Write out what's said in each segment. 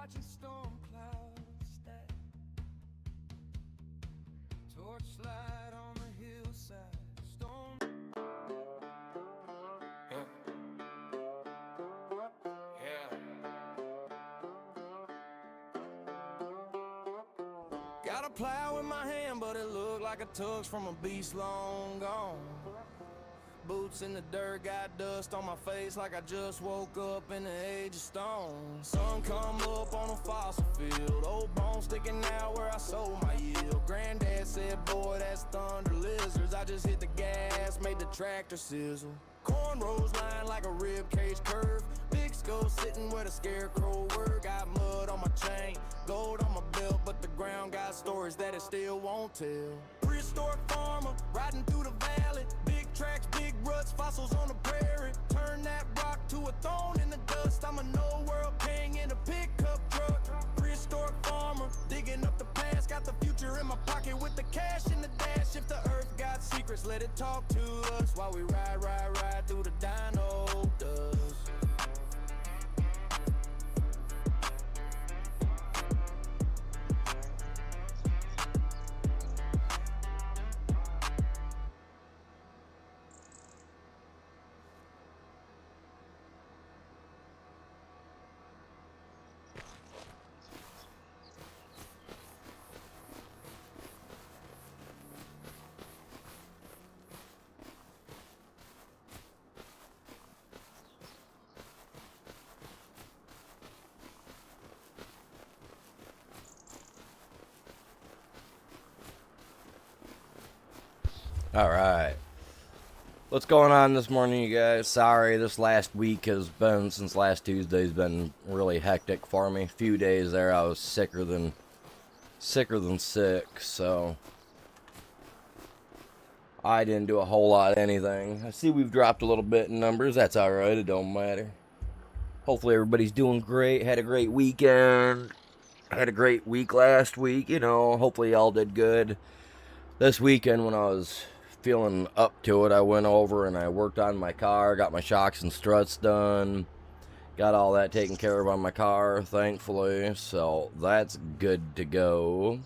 watching storm clouds stack. Torchlight on the hillside. Stone. Yeah. Got a plow in my hand, but it looked like a tux from a beast long gone. Boots in the dirt, got dust on my face like I just woke up in the age of stone. Sun come up on a fossil field, old bones sticking out where I sold my yield. Granddad said, boy, that's thunder lizards. I just hit the gas, made the tractor sizzle. Cornrows lying like a rib cage curve. Big skull sitting where the scarecrow were. Got mud on my chain, gold on my belt, but the ground got stories that it still won't tell. Prehistoric farmer, riding through the valley. Big tracks, big ruts, fossils on the prairie. Turn that rock to a thorn in the dust. I'm a no-world king in a pickup truck. Prehistoric farmer, digging up the past. Got the future in my pocket with the cash in the dash. If the earth got secrets, let it talk to us while we ride through the dino dust. All right. What's going on this morning, you guys? Sorry, this last week has been, since last Tuesday's been really hectic for me. A few days there I was sicker than sick, so I didn't do a whole lot of anything. I see we've dropped a little bit in numbers. That's all right. It don't matter. Hopefully everybody's doing great. Had a great weekend. Had a great week last week, you know. Hopefully y'all did good. This weekend when I was feeling up to it, I went over and I worked on my car, got my shocks and struts done, got all that taken care of on my car, thankfully, so that's good to go.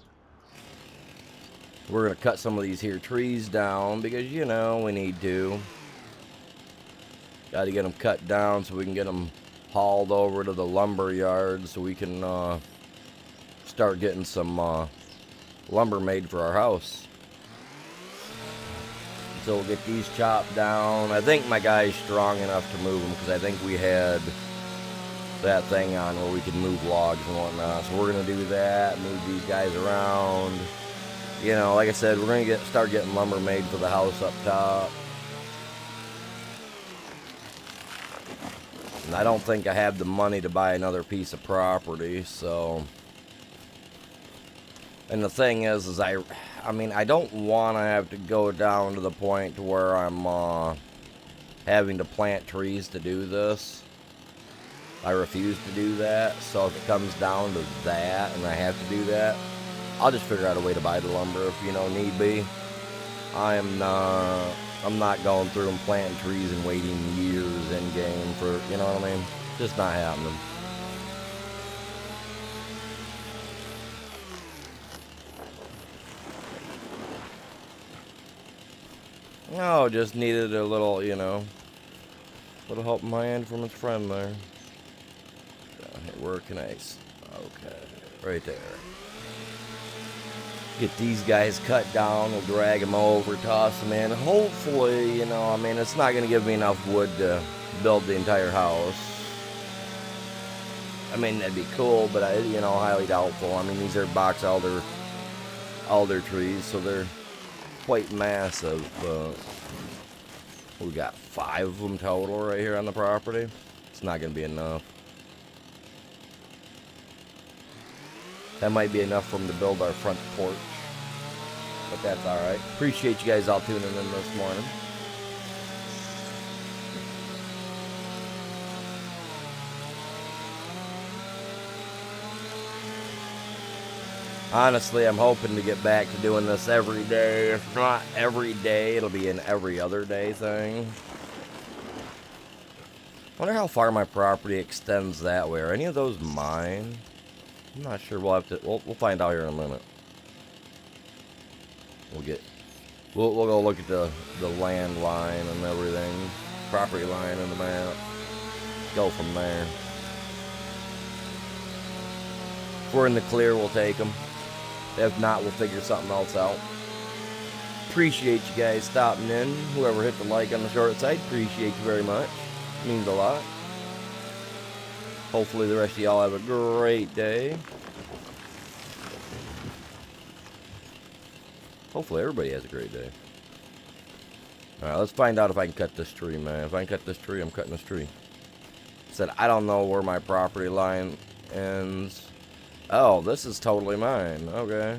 We're going to cut some of these here trees down because, you know, we need to. Got to get them cut down so we can get them hauled over to the lumber yard so we can start getting some lumber made for our house. So we'll get these chopped down. I think my guy's strong enough to move them because I think we had that thing on where we could move logs and whatnot. So we're going to do that, move these guys around. You know, like I said, we're going to start getting lumber made for the house up top. And I don't think I have the money to buy another piece of property, so... And the thing is I mean, I don't want to have to go down to the point to where I'm having to plant trees to do this. I refuse to do that, so if it comes down to that and I have to do that, I'll just figure out a way to buy the lumber if, you know, need be. I'm not going through and planting trees and waiting years in game for, you know what I mean? Just not happening. No, just needed a little, you know, little helping hand from his friend there. Down here, where can I? Okay, right there. Get these guys cut down, we'll drag them over, toss them in. Hopefully, you know, I mean, it's not going to give me enough wood to build the entire house. I mean, that'd be cool, but you know, highly doubtful. I mean, these are box elder trees, so they're quite massive. We got 5 of them total right here on the property. It's not going to be enough. That might be enough for them to build our front porch, but that's alright. Appreciate you guys all tuning in this morning. Honestly, I'm hoping to get back to doing this every day. If not every day, it'll be an every other day thing. Wonder how far my property extends that way. Are any of those mine? I'm not sure. We'll have to. We'll find out here in a minute. We'll go look at the land line and everything, property line and the map. Go from there. If we're in the clear, we'll take them. If not, we'll figure something else out. Appreciate you guys stopping in. Whoever hit the like on the short side, appreciate you very much. It means a lot. Hopefully the rest of y'all have a great day. Hopefully everybody has a great day. Alright, let's find out if I can cut this tree, man. If I can cut this tree, I'm cutting this tree. Said, I don't know where my property line ends. Oh, this is totally mine. Okay.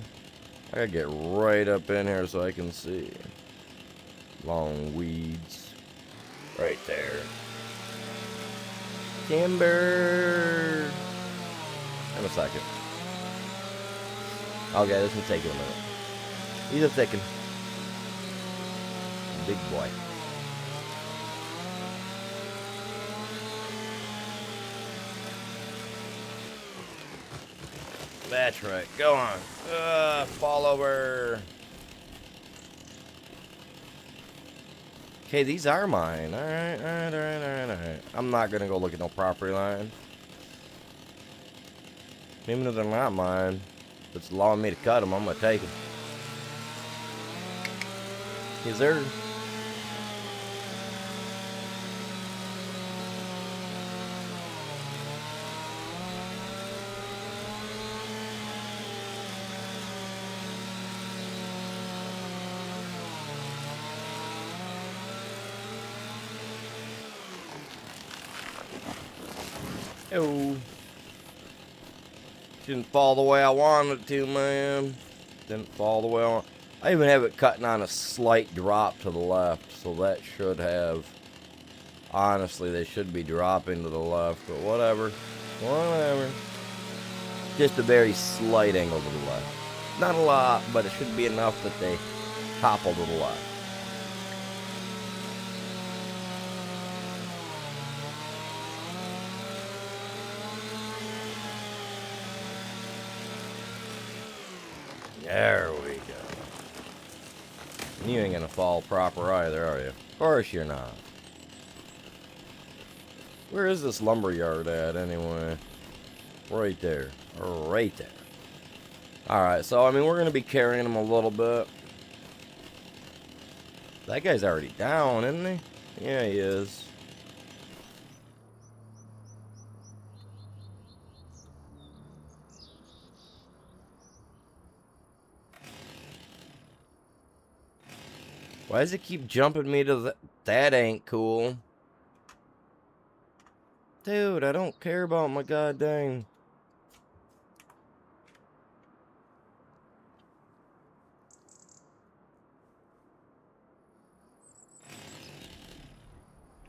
I gotta get right up in here so I can see. Long weeds. Right there. Timber. In a second. Okay, this one's taking a minute. He's a thickin'. Big boy. That's right. Go on. Fall over. Okay, these are mine. Alright. I'm not gonna go look at no property line. Even if they're not mine, if it's allowing me to cut them, I'm gonna take them. Yes, sir. Oh. Didn't fall the way I wanted it to, man. Didn't fall the way I want. I even have it cutting on a slight drop to the left, so that should have. Honestly, they should be dropping to the left, but whatever. Whatever. Just a very slight angle to the left. Not a lot, but it should be enough that they topple to the left. There we go. You ain't gonna fall proper either, are you? Of course you're not. Where is this lumber yard at, anyway? Right there. Right there. Alright, so, I mean, we're gonna be carrying him a little bit. That guy's already down, isn't he? Yeah, he is. Why does it keep jumping me to the... That ain't cool. Dude, I don't care about my goddamn...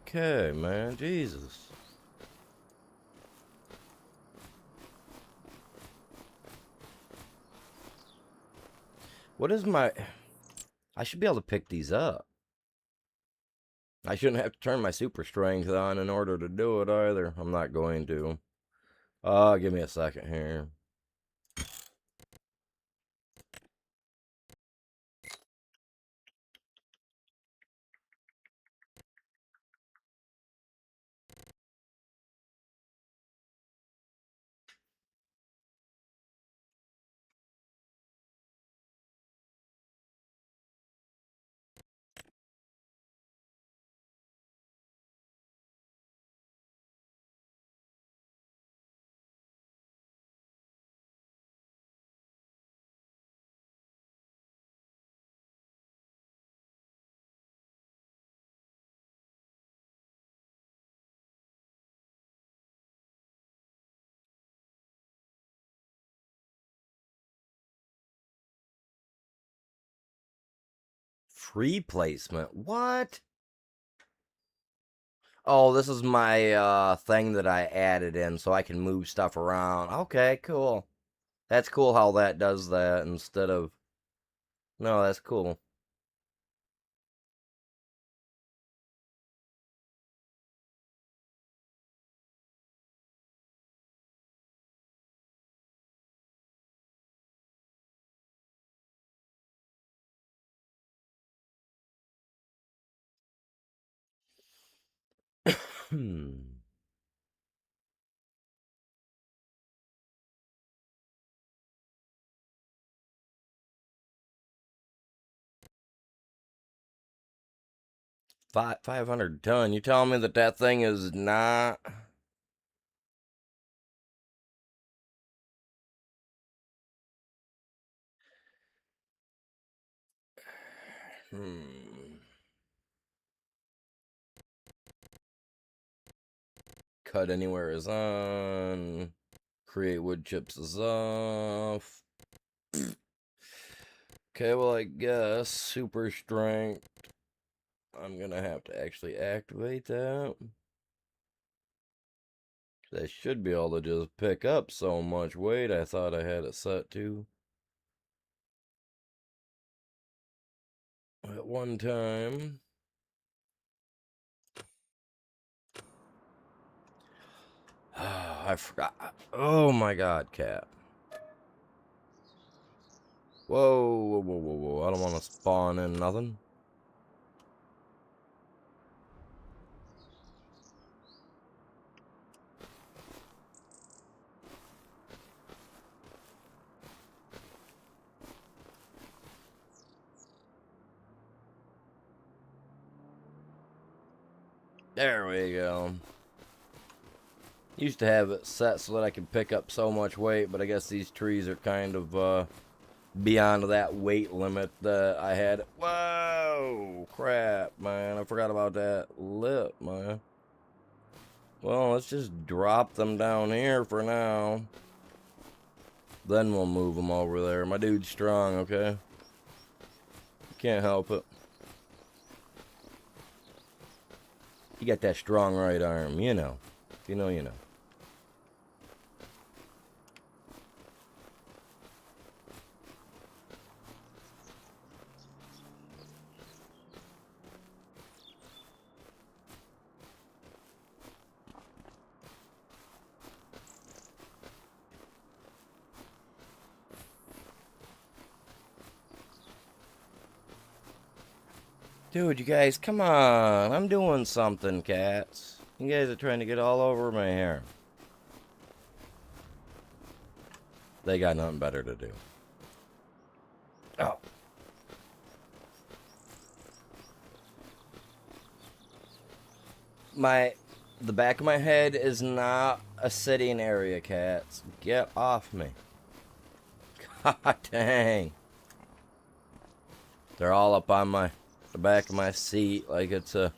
Okay, man. Jesus. What is my... I should be able to pick these up. I shouldn't have to turn my super strength on in order to do it either. I'm not going to. Give me a second here. Free placement? What? Oh, this is my thing that I added in so I can move stuff around. Okay, cool. That's cool how that does that instead of... No, that's cool. Five 500 ton. You telling me that that thing is not? Cut anywhere is on. Create wood chips is off. Okay, well, I guess super strength. I'm gonna have to actually activate that. That should be able to just pick up so much weight. I thought I had it set to at one time. I forgot. Oh my god, cat. Whoa, whoa, whoa, whoa, whoa. I don't want to spawn in nothing. There we go. Used to have it set so that I could pick up so much weight, but I guess these trees are kind of beyond that weight limit that I had. Whoa, crap, man. I forgot about that lip, man. Well, let's just drop them down here for now. Then we'll move them over there. My dude's strong, okay? Can't help it. You got that strong right arm, you know. If you know, you know. Dude, you guys, come on. I'm doing something, cats. You guys are trying to get all over my hair. They got nothing better to do. Oh. The back of my head is not a sitting area, cats. Get off me. God dang. They're all up on the back of my seat like it's a...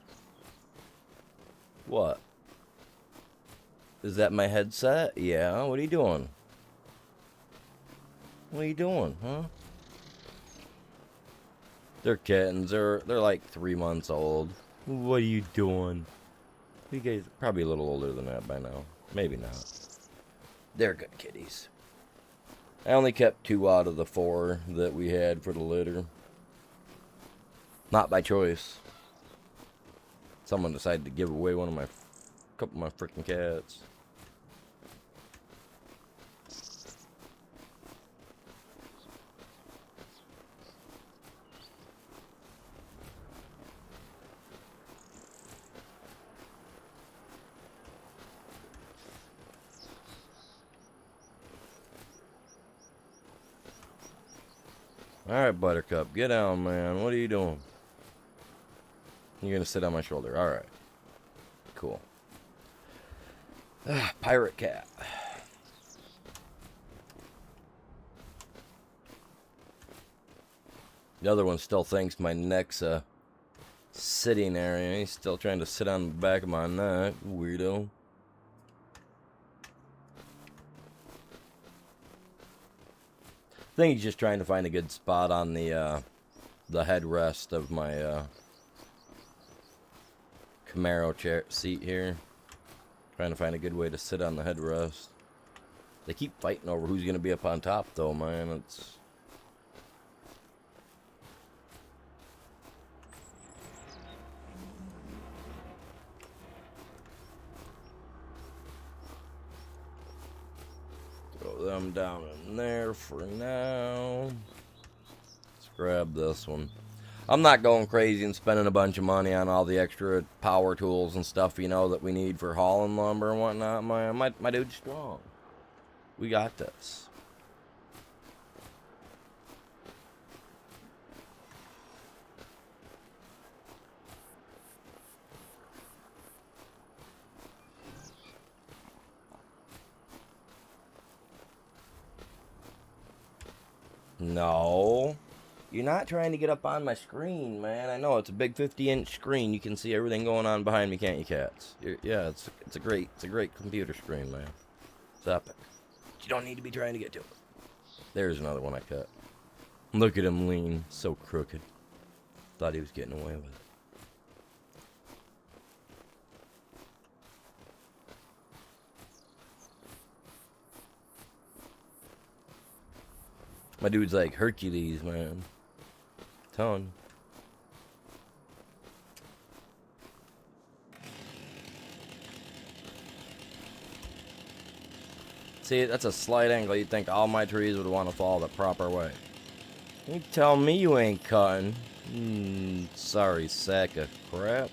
What? Is that my headset? Yeah, what are you doing? What are you doing, huh? They're kittens. They're like 3 months old. What are you doing? You guys probably a little older than that by now. Maybe not. They're good kitties. I only kept 2 out of the 4 that we had for the litter. Not by choice. Someone decided to give away couple of my freaking cats. Alright, Buttercup, get down, man. What are you doing? You're gonna sit on my shoulder. Alright. Cool. Pirate cat. The other one still thinks my neck's a sitting area. He's still trying to sit on the back of my neck. Weirdo. I think he's just trying to find a good spot on the headrest of my Camaro chair seat here. Trying to find a good way to sit on the headrest. They keep fighting over who's going to be up on top, though, man. It's... Throw them down in there for now. Let's grab this one. I'm not going crazy and spending a bunch of money on all the extra power tools and stuff, you know, that we need for hauling lumber and whatnot. My dude's strong. We got this. No. You're not trying to get up on my screen, man. I know it's a big 50-inch screen. You can see everything going on behind me, can't you, cats? Yeah, it's a great computer screen, man. It's epic. You don't need to be trying to get to it. There's another one I cut. Look at him lean, so crooked. Thought he was getting away with it. My dude's like Hercules, man. Ton. See, that's a slight angle. You'd think all my trees would want to fall the proper way. You tell me you ain't cutting. Sorry, sack of crap.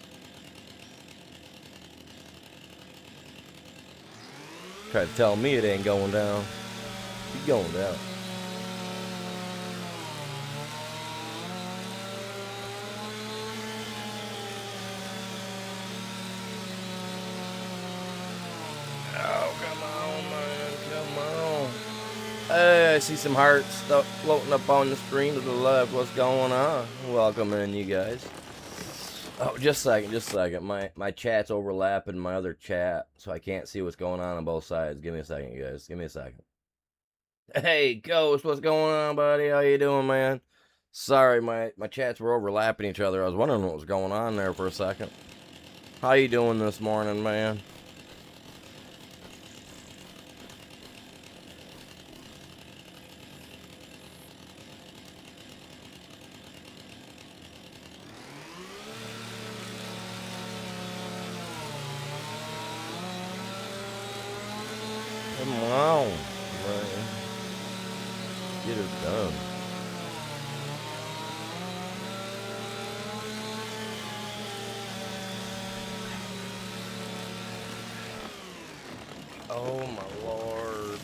Try to tell me it ain't going down. It's going down. Hey, I see some hearts stuff floating up on the screen to the left. What's going on? Welcome in, you guys. Oh, just a second. My chat's overlapping my other chat, so I can't see what's going on both sides. Give me a second, you guys. Give me a second. Hey, Ghost, what's going on, buddy? How you doing, man? Sorry, my chats were overlapping each other. I was wondering what was going on there for a second. How you doing this morning, man? Come on, man. Get it done. Oh my lord.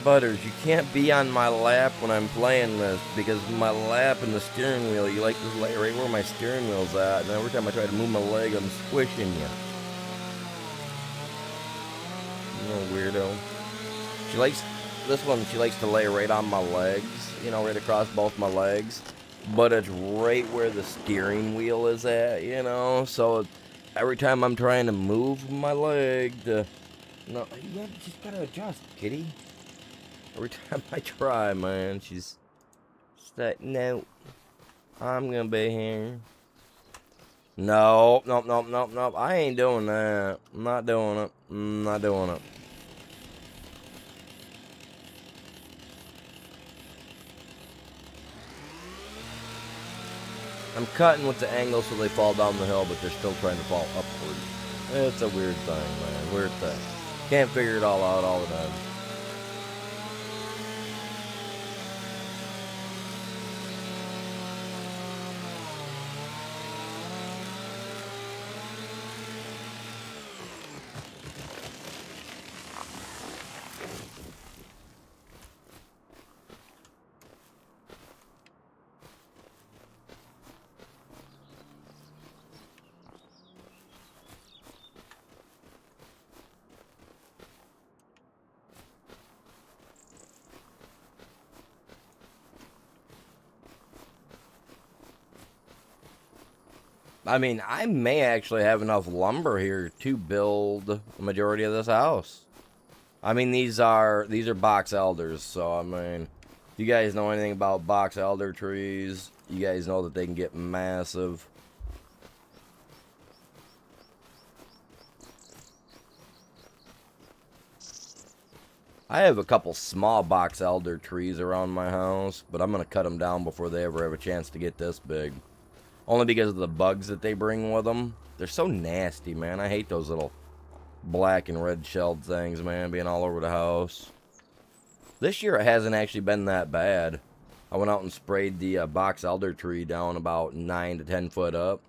Butters, you can't be on my lap when I'm playing this, because my lap and the steering wheel, you like to lay right where my steering wheel's at, and every time I try to move my leg, I'm squishing you. You little weirdo. She likes to lay right on my legs, you know, right across both my legs, but it's right where the steering wheel is at, you know, so every time I'm trying to move my leg to, no, you just gotta adjust, kitty. Every time I try, man, she's like, no, I'm gonna be here. No, nope, nope, nope, nope. I ain't doing that. I'm not doing it. I'm not doing it. I'm cutting with the angle so they fall down the hill, but they're still trying to fall upward. It's a weird thing, man. Weird thing. Can't figure it all out all the time. I mean, I may actually have enough lumber here to build the majority of this house. I mean, these are box elders, so I mean, if you guys know anything about box elder trees, you guys know that they can get massive. I have a couple small box elder trees around my house, but I'm going to cut them down before they ever have a chance to get this big. Only because of the bugs that they bring with them. they're so nasty, man. I hate those little black and red shelled things, man, being all over the house. This year it hasn't actually been that bad. I went out and sprayed the box elder tree down about 9 to 10 foot up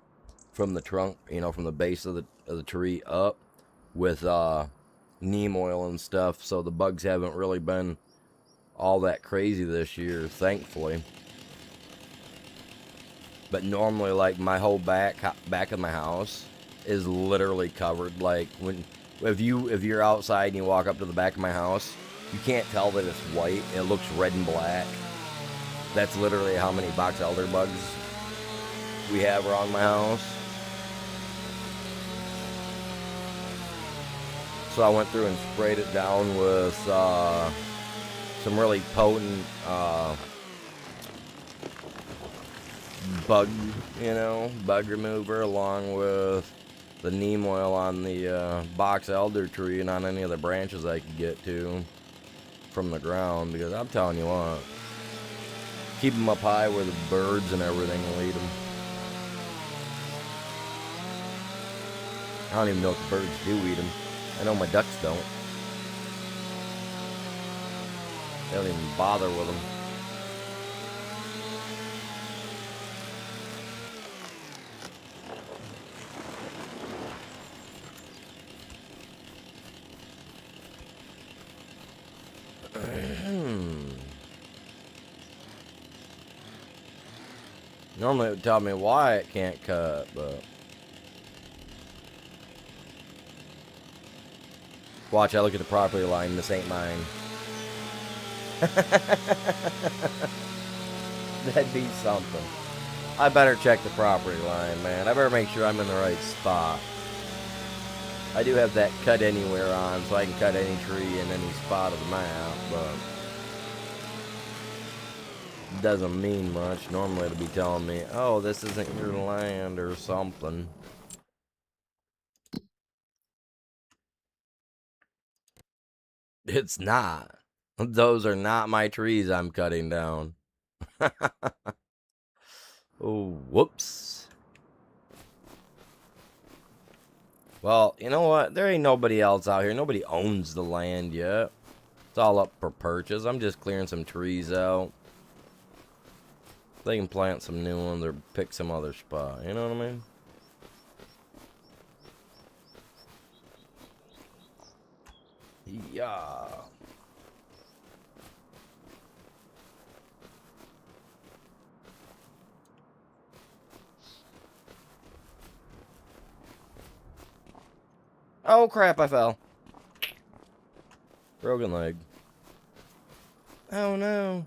from the trunk, you know, from the base of the tree up with neem oil and stuff. So the bugs haven't really been all that crazy this year, thankfully. But normally, like, my whole back of my house is literally covered. Like, if you're outside and you walk up to the back of my house, you can't tell that it's white. It looks red and black. That's literally how many box elder bugs we have around my house. So I went through and sprayed it down with some really potent bug remover, along with the neem oil on the box elder tree and on any of the branches I could get to from the ground, because I'm telling you what, keep them up high where the birds and everything will eat them. I don't even know if the birds do eat them. I know my ducks don't. They don't even bother with them. Normally it would tell me why it can't cut, but... Watch, I look at the property line, this ain't mine. That'd be something. I better check the property line, man. I better make sure I'm in the right spot. I do have that cut anywhere on, so I can cut any tree in any spot of the map, but... doesn't mean much. Normally it'll be telling me, oh, this isn't your land or something. It's not. Those are not my trees I'm cutting down. Oh, whoops. Well, you know what? There ain't nobody else out here. Nobody owns the land yet. It's all up for purchase. I'm just clearing some trees out. They can plant some new ones or pick some other spot. You know what I mean? Yeah. Oh crap, I fell. Broken leg. Oh no.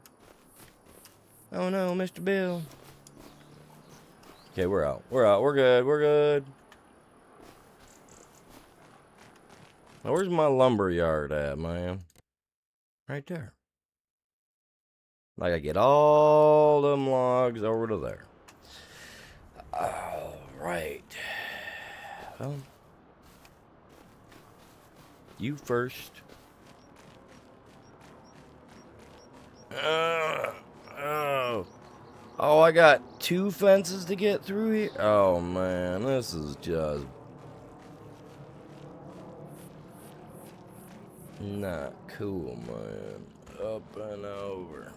Oh no, Mr. Bill. Okay, we're out. We're out. We're good. We're good. Now, where's my lumber yard at, man? Right there. I gotta get all them logs over to there. Alright. Well, you first. Oh, I got 2 fences to get through here? Oh, man, this is just not cool, man. Up and over.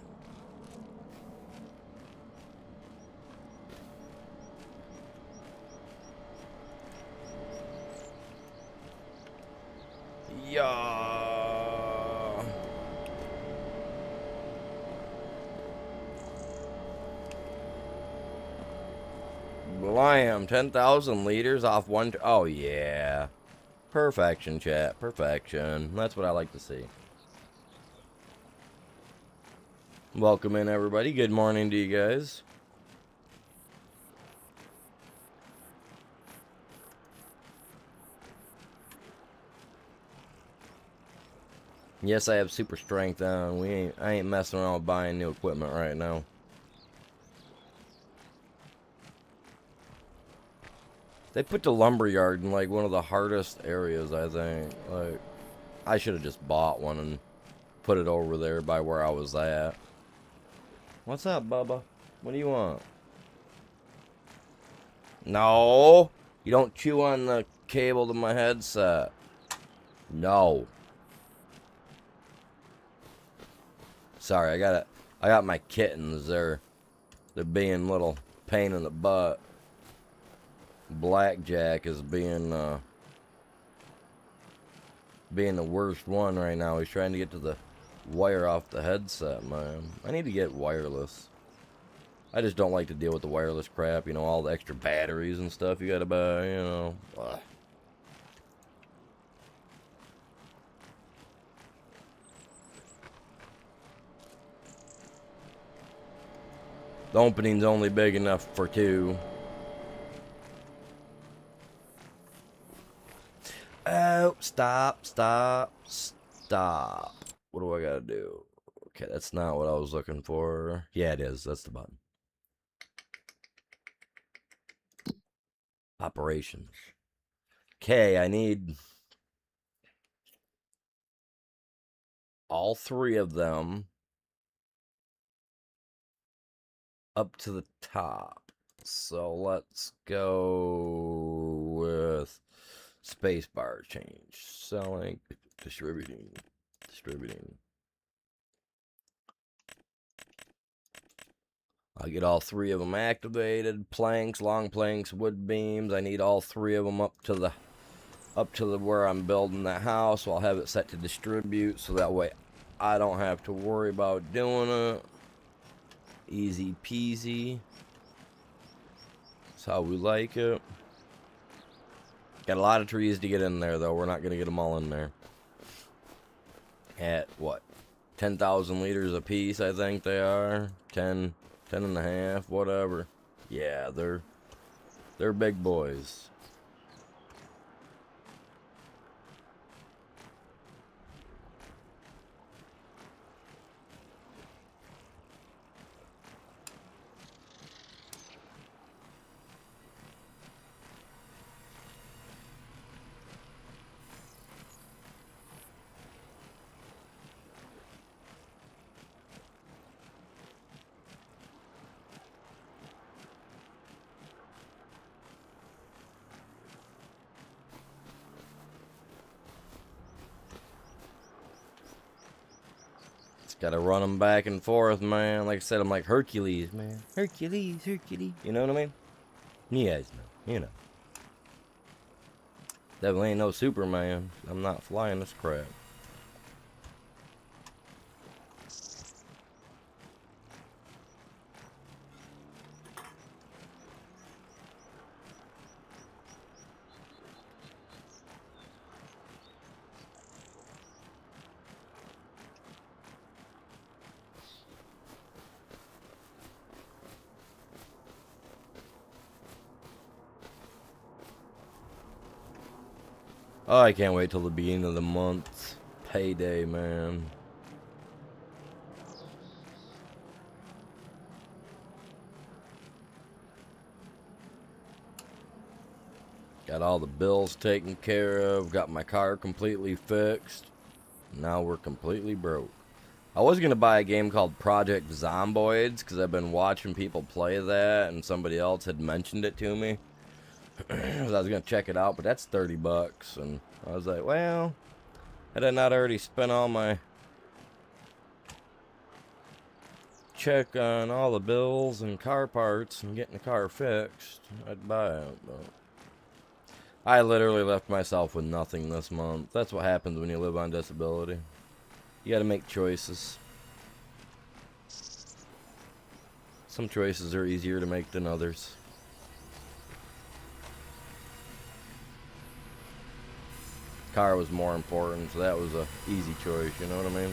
Yeah. Blam, 10,000 liters off one. Oh, yeah. Perfection, chat. Perfection. That's what I like to see. Welcome in, everybody. Good morning to you guys. Yes, I have super strength on. I ain't messing around with buying new equipment right now. They put the lumberyard in, like, one of the hardest areas, I think. Like, I should have just bought one and put it over there by where I was at. What's up, Bubba? What do you want? No! You don't chew on the cable to my headset. No. Sorry, I got my kittens. They're being little pain in the butt. Blackjack is being the worst one right now. He's trying to get to the wire off the headset, man. I need to get wireless. I just don't like to deal with the wireless crap, you know, all the extra batteries and stuff you gotta buy, you know. Ugh. The opening's only big enough for two. Oh, stop. What do I gotta do? Okay, that's not what I was looking for. Yeah, it is. That's the button. Operations. Okay, I need all three of them up to the top. So let's go with spacebar change. Selling, distributing. I'll get all three of them activated. Planks, long planks, wood beams. I need all three of them up to the where I'm building the house. So I'll have it set to distribute, so that way I don't have to worry about doing it. Easy peasy. That's how we like it. Got a lot of trees to get in there, though. We're not going to get them all in there. At what? 10,000 liters a piece, I think they are. 10 and a half, whatever. Yeah, they're big boys. Gotta run them back and forth, man. Like I said, I'm like Hercules, man. Hercules. You know what I mean? You guys know. You know. Definitely ain't no Superman. I'm not flying this crap. Oh, I can't wait till the beginning of the month. Payday, man. Got all the bills taken care of. Got my car completely fixed. Now we're completely broke. I was going to buy a game called Project Zomboids because I've been watching people play that and somebody else had mentioned it to me. I was going to check it out, but that's $30. And I was like, well, had I not already spent all my check on all the bills and car parts and getting the car fixed, I'd buy it. But I literally left myself with nothing this month. That's what happens when you live on disability. You gotta make choices. Some choices are easier to make than others. Car was more important, so that was a easy choice, you know what I mean?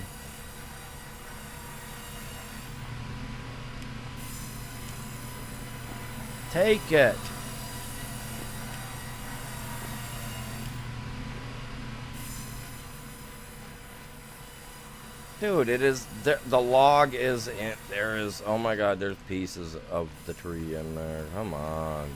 Take it! Dude, it is, the log is in, there is, oh my god, there's pieces of the tree in there. Come on.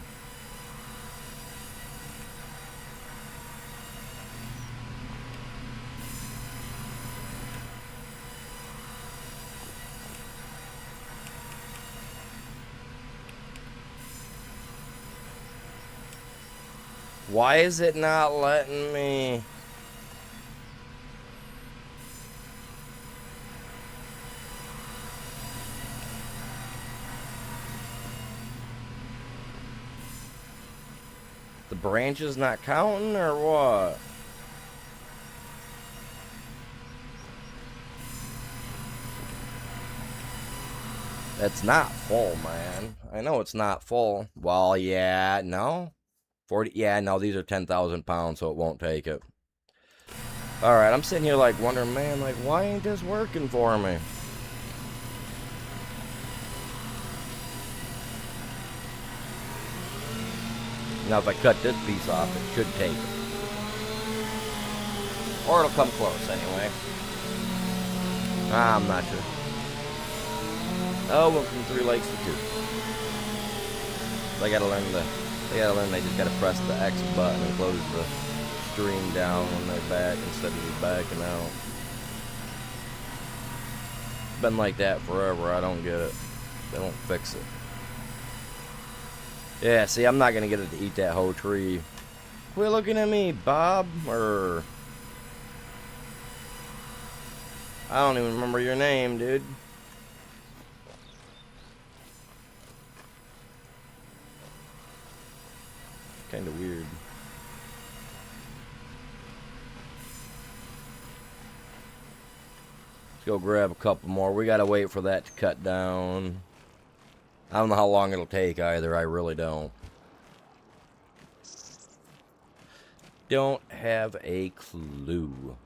Why is it not letting me? The branch is not counting or what? It's not full, man. I know it's not full. Well, yeah, no. 40, yeah, no, these are 10,000 pounds, so it won't take it. Alright, I'm sitting here like wondering, man, like, why ain't this working for me? Now, if I cut this piece off, it should take it. Or it'll come close, anyway. I'm not sure. Oh, went from 3 legs to 2. They gotta learn they just gotta press the X button and close the stream down when they're back instead of just backing out. It's been like that forever, I don't get it. They don't fix it. Yeah, see, I'm not gonna get it to eat that whole tree. Quit looking at me, Bob, or... I don't even remember your name, dude. Kind of weird. Let's go grab a couple more. We gotta wait for that to cut down. I don't know how long it'll take either. I really don't. Don't have a clue.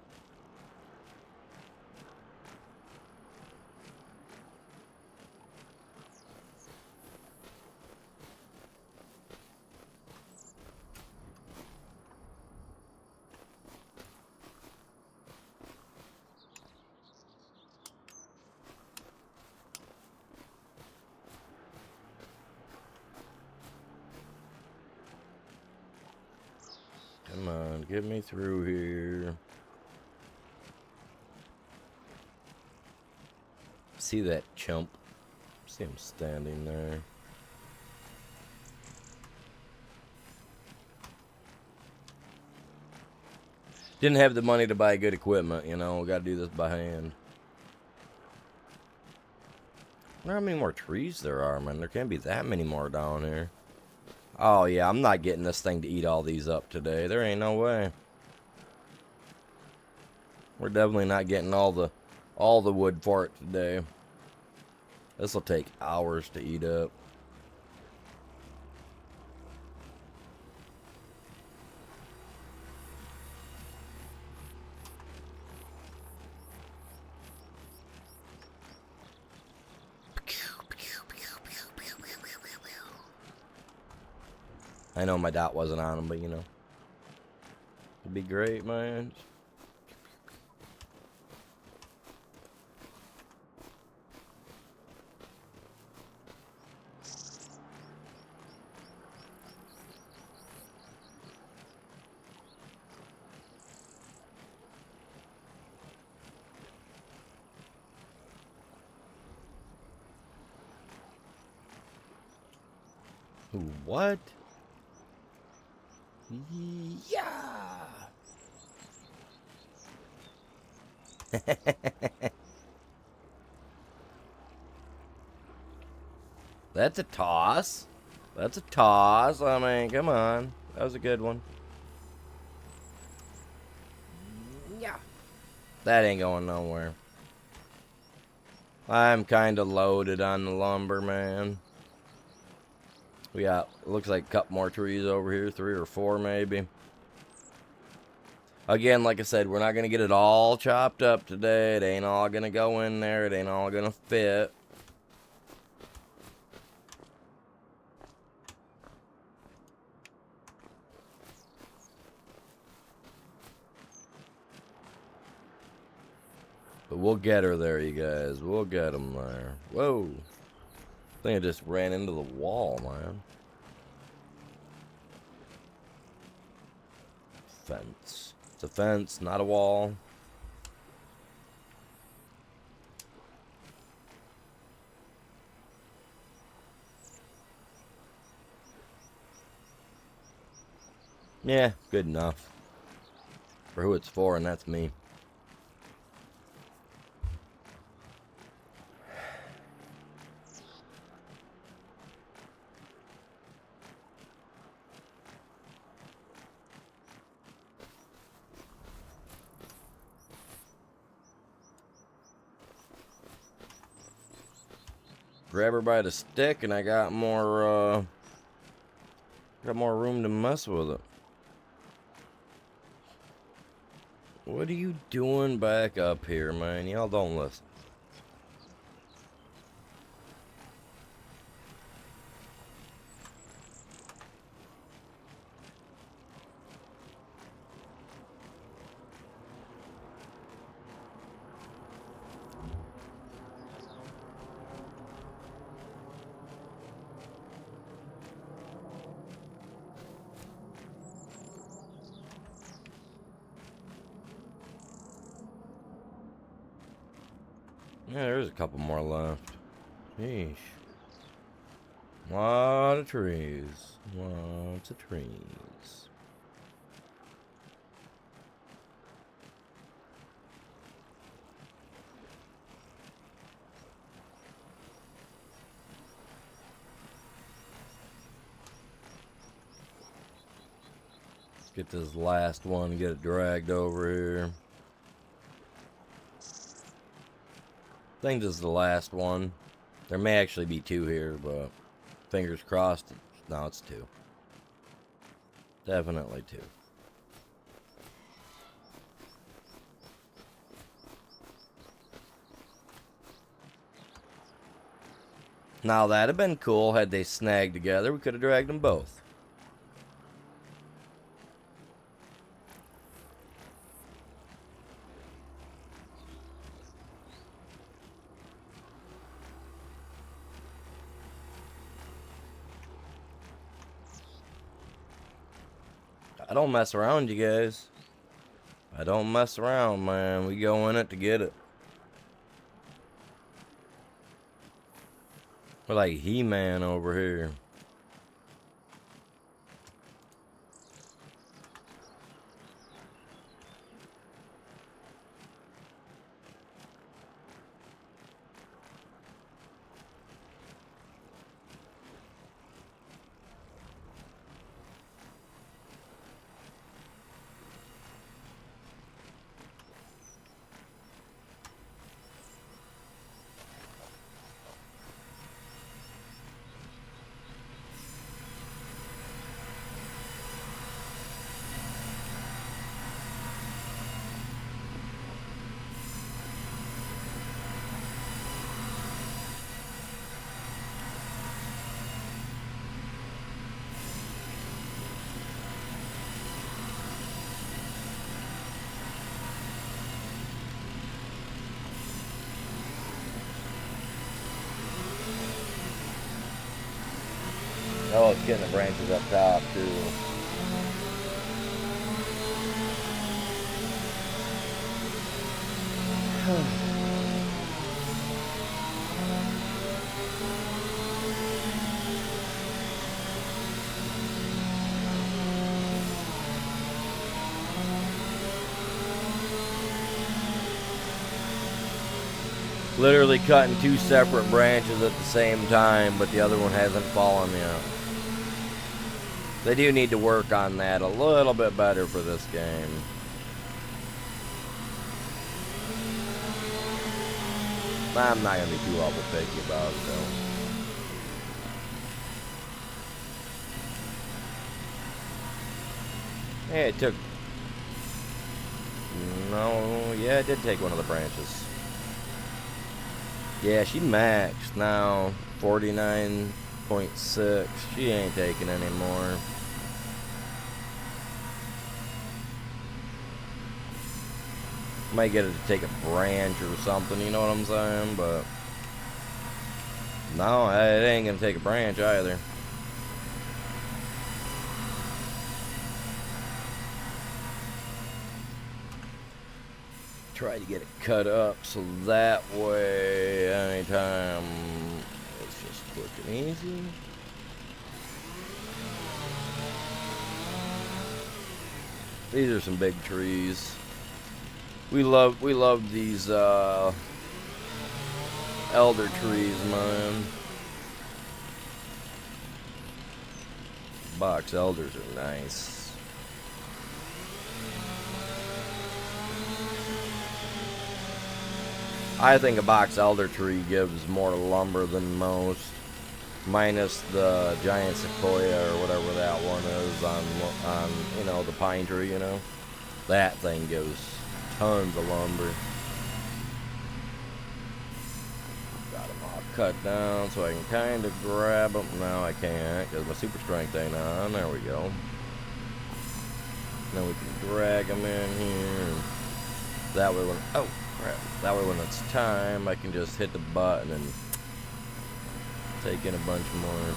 Come on, get me through here. See that chump? See him standing there. Didn't have the money to buy good equipment, you know. Got to do this by hand. I wonder how many more trees there are, man. There can't be that many more down here. Oh, yeah, I'm not getting this thing to eat all these up today. There ain't no way. We're definitely not getting all the wood for it today. This will take hours to eat up. I know my dot wasn't on him, but you know. It'd be great, man. What? Yeah. That's a toss. That's a toss. I mean, come on. That was a good one. Yeah. That ain't going nowhere. I'm kind of loaded on the lumber, man. We got, looks like a couple more trees over here. 3 or 4 maybe. Again, like I said, we're not going to get it all chopped up today. It ain't all going to go in there. It ain't all going to fit. But we'll get her there, you guys. We'll get them there. Whoa. I think I just ran into the wall, man. Fence. It's a fence, not a wall. Yeah, good enough. For who it's for, and that's me. Grab her by the stick, and I got more room to mess with it. What are you doing back up here, man? Y'all don't listen. Yeah, there's a couple more left. Sheesh. Lot of trees. Lots of trees. Let's get this last one, get it dragged over here. I think this is the last one. There may actually be two here, but fingers crossed. No, it's two. Definitely two. Now that'd have been cool had they snagged together. We could have dragged them both. I don't mess around, you guys. I don't mess around, man. We go in it to get it. We're like He-Man over here. Oh, it's getting the branches up top, too. Literally cutting two separate branches at the same time, but the other one hasn't fallen yet. They do need to work on that a little bit better for this game. I'm not going to be too awful picky about it, though. Hey, it took... No, yeah, it did take one of the branches. Yeah, she maxed now. 49.6. She ain't taking any more. Might get it to take a branch or something, you know what I'm saying? But no, it ain't gonna take a branch either. Try to get it cut up so that way anytime it's just quick and easy. These are some big trees. We love these elder trees, man. Box elders are nice. I think a box elder tree gives more lumber than most, minus the giant sequoia or whatever that one is on you know, the pine tree, you know. That thing gives tons of lumber. Got them all cut down so I can kind of grab them. No, I can't because my super strength ain't on. There we go. Now we can drag them in here. That way when, oh crap, that way when it's time, I can just hit the button and take in a bunch more.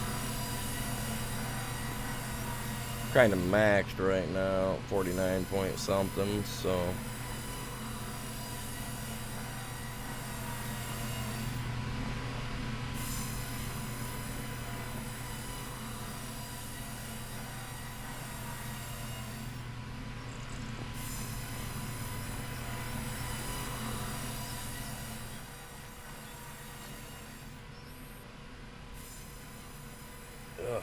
Kind of maxed right now, 49 point something, so. Ugh.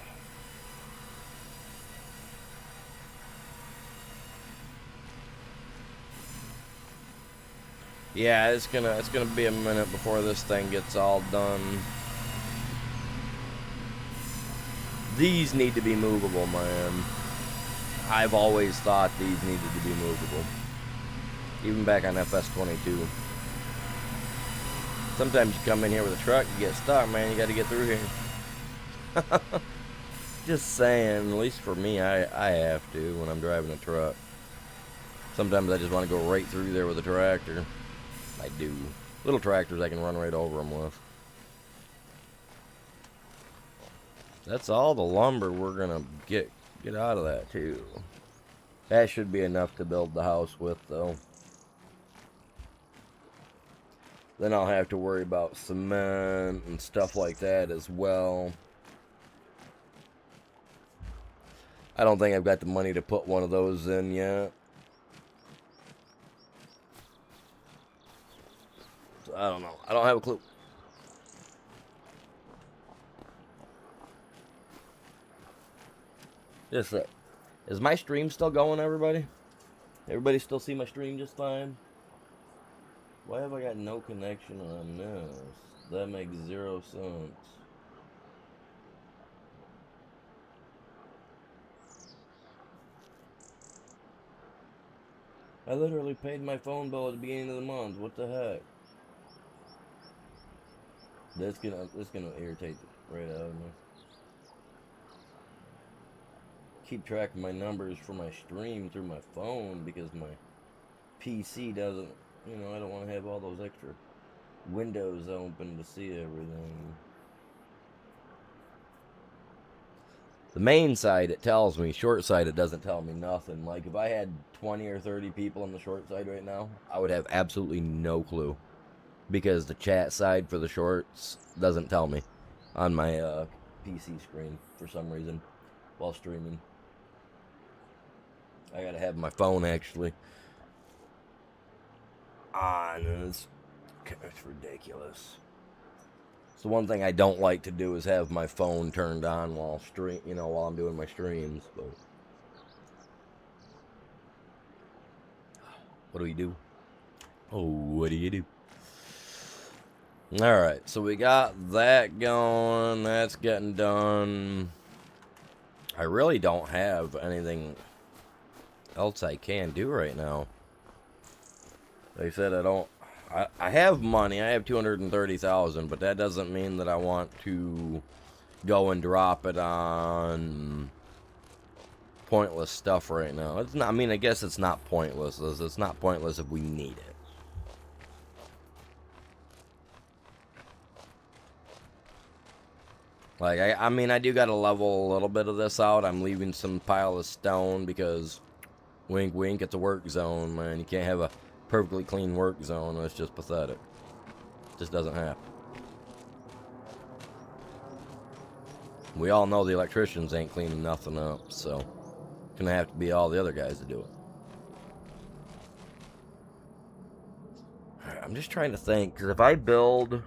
Yeah, it's gonna be a minute before this thing gets all done. These need to be movable, man. I've always thought these needed to be movable. Even back on FS22. Sometimes you come in here with a truck, you get stuck, man, you gotta get through here. Just saying, at least for me, I have to when I'm driving a truck. Sometimes I just want to go right through there with a tractor. I do. Little tractors I can run right over them with. That's all the lumber we're gonna get out of that too. That should be enough to build the house with though. Then I'll have to worry about cement and stuff like that as well. I don't think I've got the money to put one of those in yet. So I don't know. I don't have a clue. Just that. Is my stream still going, everybody? Everybody still see my stream just fine? Why have I got no connection on this? That makes 0 sense. I literally paid my phone bill at the beginning of the month. What the heck? That's gonna irritate the right out of me. Keep track of my numbers for my stream through my phone because my PC doesn't, you know, I don't want to have all those extra windows open to see everything. The main side, it tells me. Short side, it doesn't tell me nothing. Like, if I had 20 or 30 people on the short side right now, I would have absolutely no clue. Because the chat side for the shorts doesn't tell me on my PC screen for some reason while streaming. I gotta have my phone actually on. It's ridiculous. It's the one thing I don't like to do is have my phone turned on while while I'm doing my streams. But what do we do? Oh, what do you do? Alright, so we got that going. That's getting done. I really don't have anything else I can do right now. Like I said, I have money. I have 230,000, but that doesn't mean that I want to go and drop it on pointless stuff right now. It's not. I mean, I guess it's not pointless. It's not pointless if we need it. Like, I mean, I do got to level a little bit of this out. I'm leaving some pile of stone because, wink, wink, it's a work zone, man. You can't have a perfectly clean work zone. It's just pathetic. It just doesn't happen. We all know the electricians ain't cleaning nothing up, so it's gonna have to be all the other guys to do it. I'm just trying to think, because if I build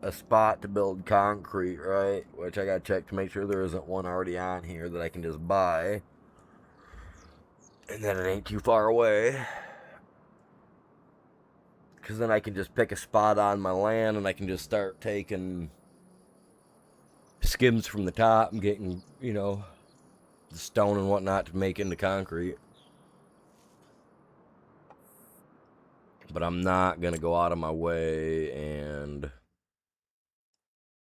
a spot to build concrete, right, which I gotta check to make sure there isn't one already on here that I can just buy, and then it ain't too far away, because then I can just pick a spot on my land and I can just start taking skims from the top and getting, you know, the stone and whatnot to make into concrete. But I'm not gonna go out of my way and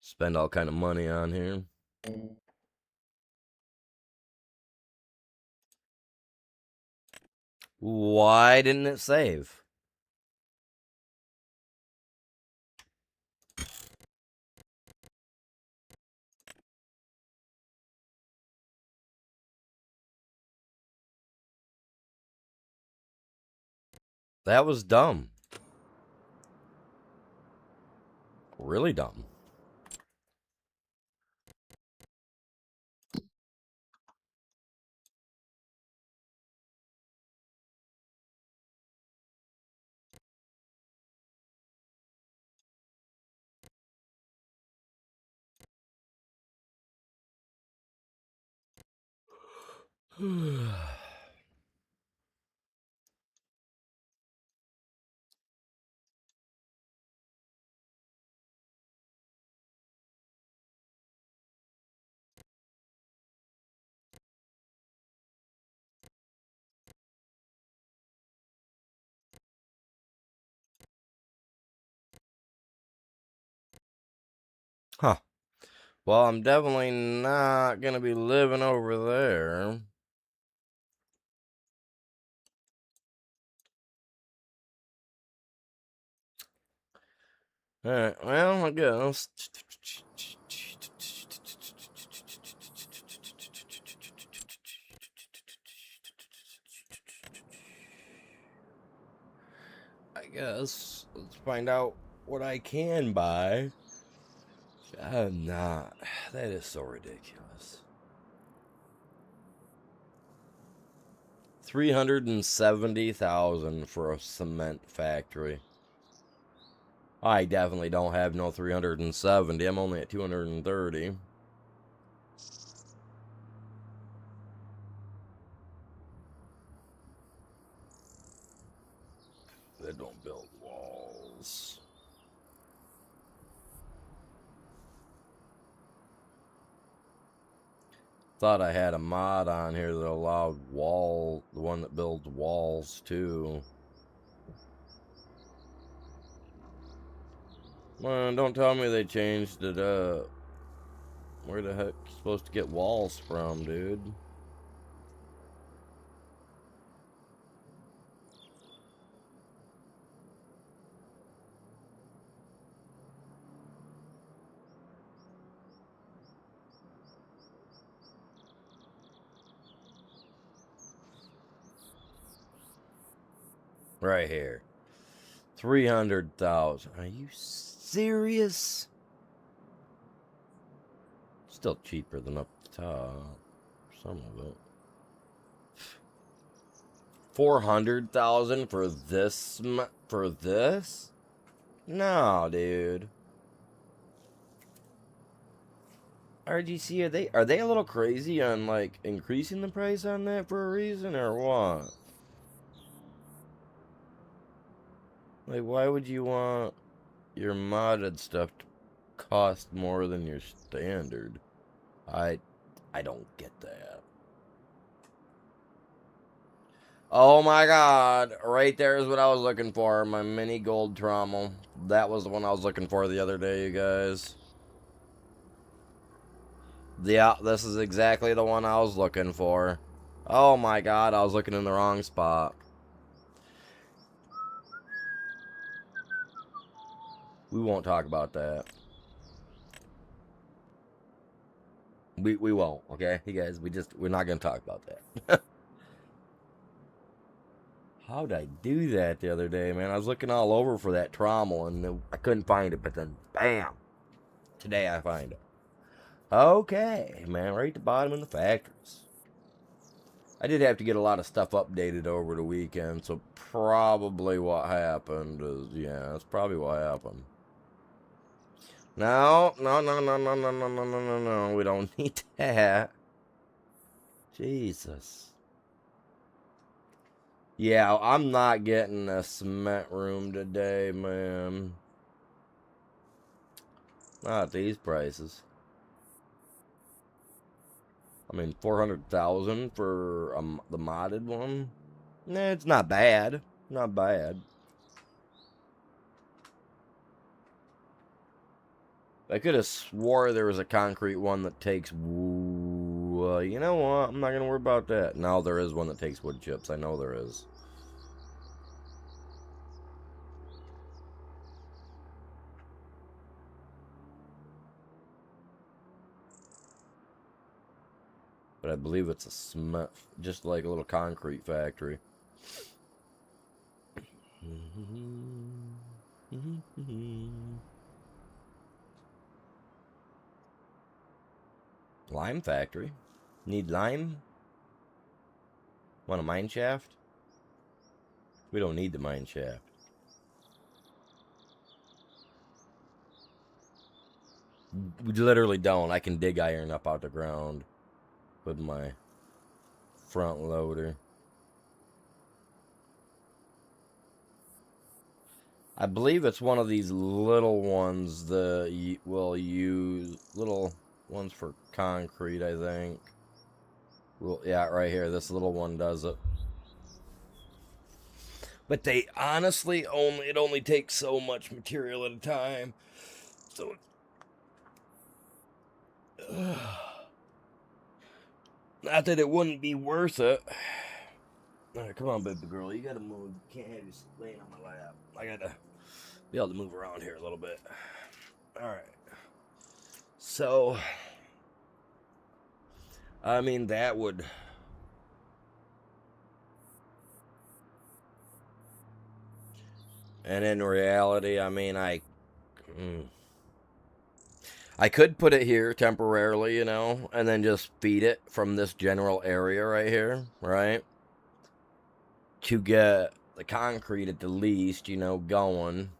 spend all kind of money on here. Why didn't it save? That was dumb. Really dumb. Huh. Well, I'm definitely not gonna be living over there. Alright, well, I guess. I guess. Let's find out what I can buy. I'm not. That is so ridiculous. 370,000 for a cement factory. I definitely don't have no 370. I'm only at 230. They don't build walls. Thought I had a mod on here that allowed the one that builds walls too. Well, don't tell me they changed it up. Where the heck are you supposed to get walls from, dude? Right here. 300,000. Are you serious? Still cheaper than up the top. Some of it. 400,000 for this? For this? No, dude. RGC, are they a little crazy on like increasing the price on that for a reason or what? Like, why would you want your modded stuff to cost more than your standard? I don't get that. Oh my god, right there is what I was looking for, my mini gold trommel. That was the one I was looking for the other day, you guys. Yeah, this is exactly the one I was looking for. Oh my god, I was looking in the wrong spot. We won't talk about that. We won't, okay? You guys, we're not gonna talk about that. How'd I do that the other day, man? I was looking all over for that trommel and I couldn't find it, but then bam! Today I find it. Okay, man, right at the bottom of the factories. I did have to get a lot of stuff updated over the weekend, so probably what happened is, yeah, that's probably what happened. No, no, no, no, no, no, no, no, no, no, no, we don't need that. Jesus. Yeah, I'm not getting a cement room today, man. Not at these prices. I mean, 400,000 for the modded one? Nah, it's not bad. Not bad. I could have swore there was a concrete one that takes... you know what? I'm not going to worry about that. No, there is one that takes wood chips. I know there is. But I believe it's a cement... just like a little concrete factory. Lime factory. Need lime? Want a mine shaft? We don't need the mine shaft. We literally don't. I can dig iron up out the ground with my front loader. I believe it's one of these little ones that will use, little ones for concrete, I think. Well, yeah, right here, this little one does it. But they honestly it only takes so much material at a time. So not that it wouldn't be worth it. All right, come on, baby girl. You gotta move. Can't have you laying on my lap. I gotta be able to move around here a little bit. All right. So, I mean, that would... And in reality, I mean, I could put it here temporarily, you know, and then just feed it from this general area right here, right? To get the concrete at the least, you know, going.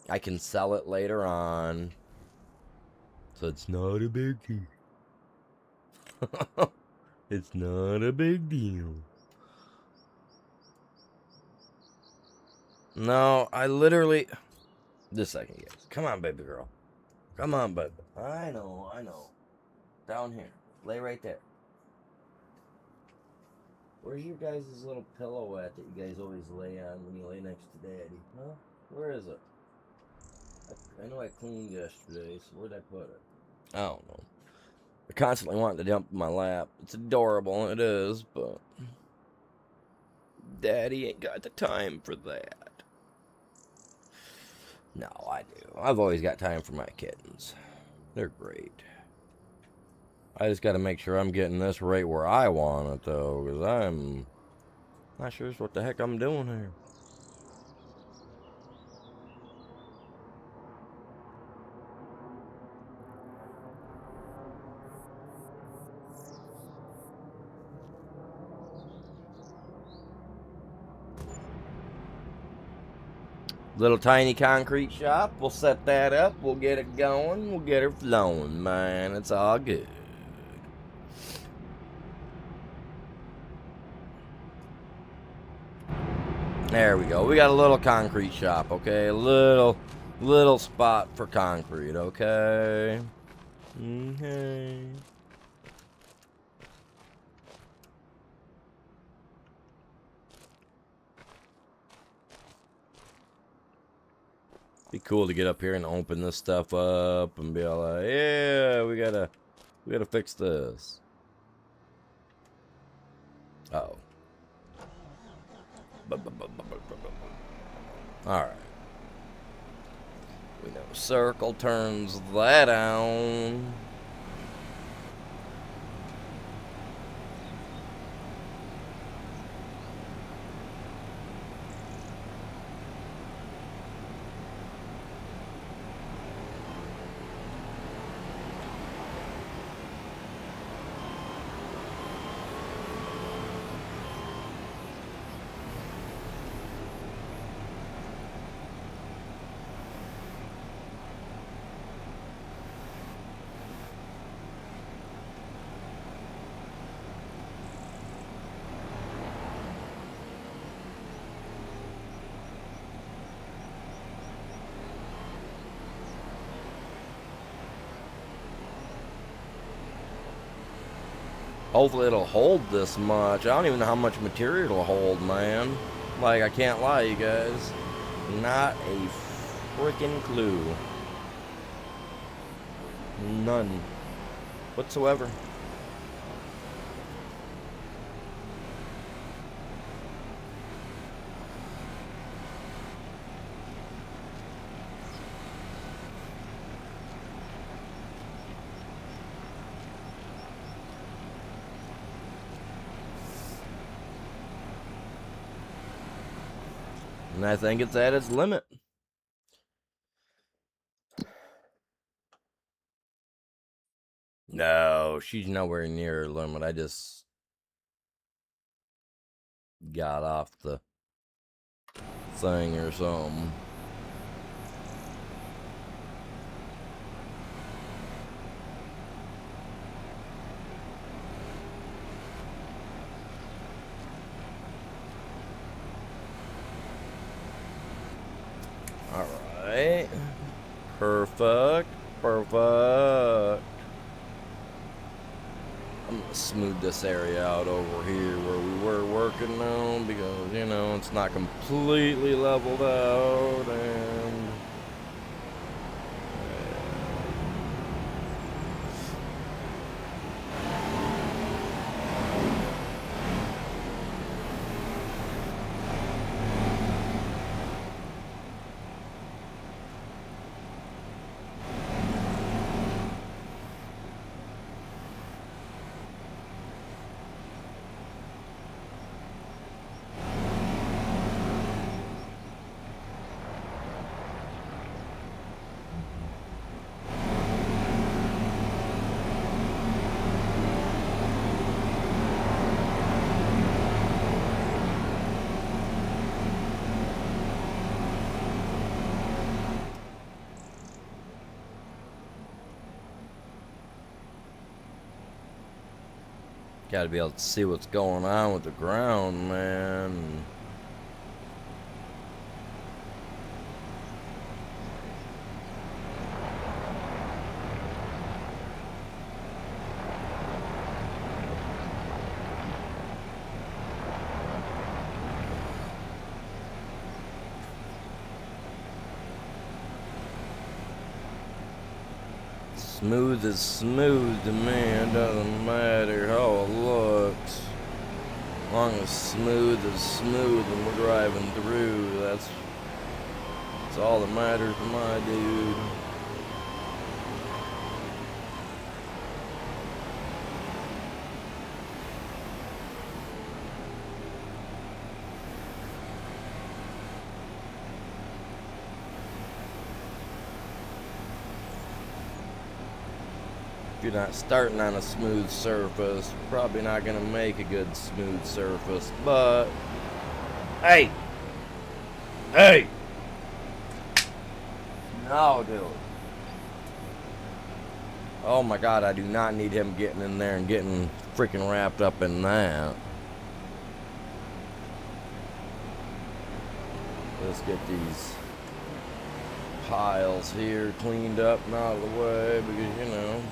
I can sell it later on. So it's not a big deal. It's not a big deal. No, I literally... Just a second, guys. Come on, baby girl. Come on, baby. I know. Down here. Lay right there. Where's your guys' little pillow at that you guys always lay on when you lay next to Daddy? Huh? Where is it? I know I cleaned yesterday, so where'd I put it? I don't know. I constantly want to jump in my lap. It's adorable, it is, but... Daddy ain't got the time for that. No, I do. I've always got time for my kittens. They're great. I just got to make sure I'm getting this right where I want it, though, because I'm not sure what the heck I'm doing here. Little tiny concrete shop. We'll set that up. We'll get it going. We'll get her flowing, man. It's all good. There we go. We got a little concrete shop, okay? A little spot for concrete, okay? Okay. Be cool to get up here and open this stuff up and be like, yeah, we gotta fix this. Uh-oh. Alright. We know circle turns that down. Hopefully it'll hold this much. I don't even know how much material it'll hold, man. Like, I can't lie, you guys. Not a freaking clue. None whatsoever. And I think it's at its limit. No, she's nowhere near her limit. I just got off the thing or something. Alright. Perfect. Perfect. I'm gonna smooth this area out over here where we were working now because, you know, it's not completely leveled out and... Gotta be able to see what's going on with the ground, man. Smooth is smooth to me, it doesn't matter how it looks. As long as smooth is smooth and we're driving through, that's all that matters to my dude. If you're not starting on a smooth surface, you're probably not going to make a good smooth surface, but... Hey! Hey! No, dude. Oh my god, I do not need him getting in there and getting freaking wrapped up in that. Let's get these piles here cleaned up and out of the way because, you know...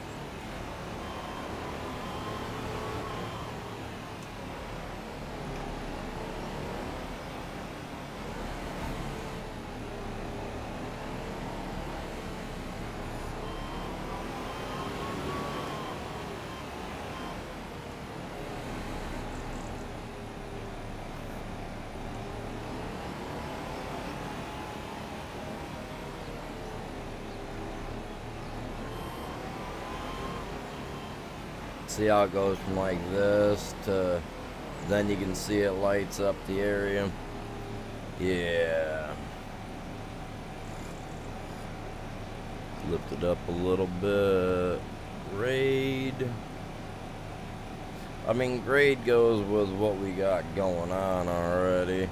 See how it goes from like this to then you can see it lights up the area. Yeah. Lift it up a little bit. Grade. I mean, grade goes with what we got going on already.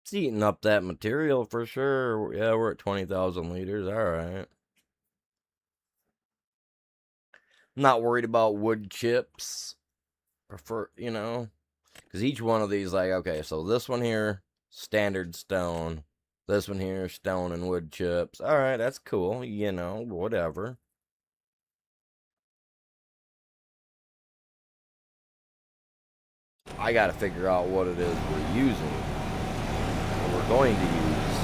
It's eating up that material for sure. Yeah, we're at 20,000 liters. All right. I'm not worried about wood chips. Prefer, because each one of these, like, okay, so this one here, standard stone. This one here, stone and wood chips. All right, that's cool. Whatever. I got to figure out what it is we're using. What we're going to use.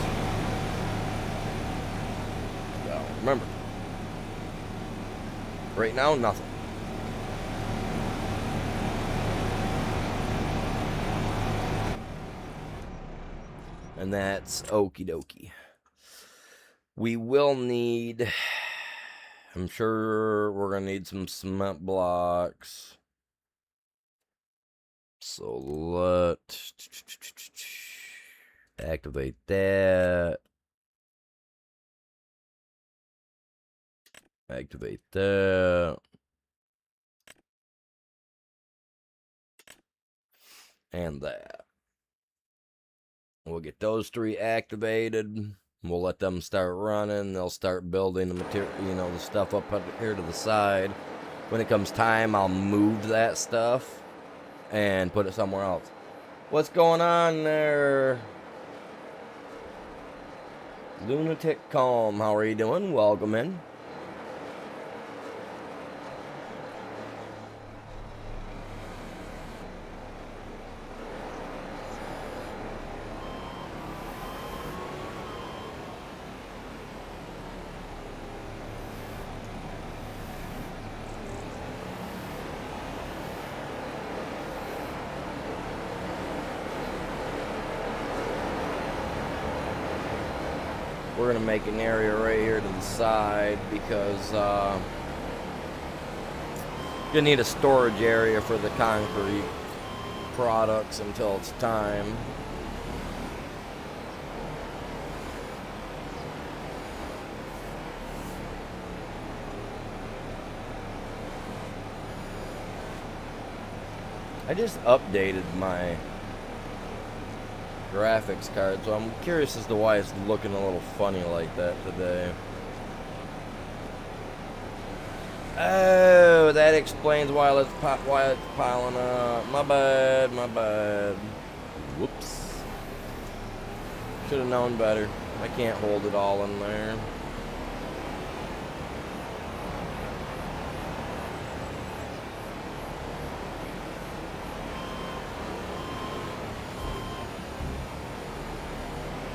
Well, remember. Right now, nothing. And that's okie dokie. We will need... I'm sure we're going to need some cement blocks. So let's activate that. Activate that. And that. We'll get those 3 activated. We'll let them start running. They'll start building the material, the stuff up here to the side. When it comes time, I'll move that stuff and put it somewhere else. What's going on there? Lunatic Calm, how are you doing? Welcome in. We're going to make an area right here to the side because you're going to need a storage area for the concrete products until it's time. I just updated my graphics card, so I'm curious as to why it's looking a little funny like that today. Oh, that explains why it's piling up. My bad. Whoops. Should have known better. I can't hold it all in there.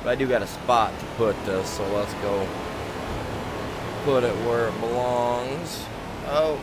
But I do got a spot to put this, so let's go put it where it belongs. Oh.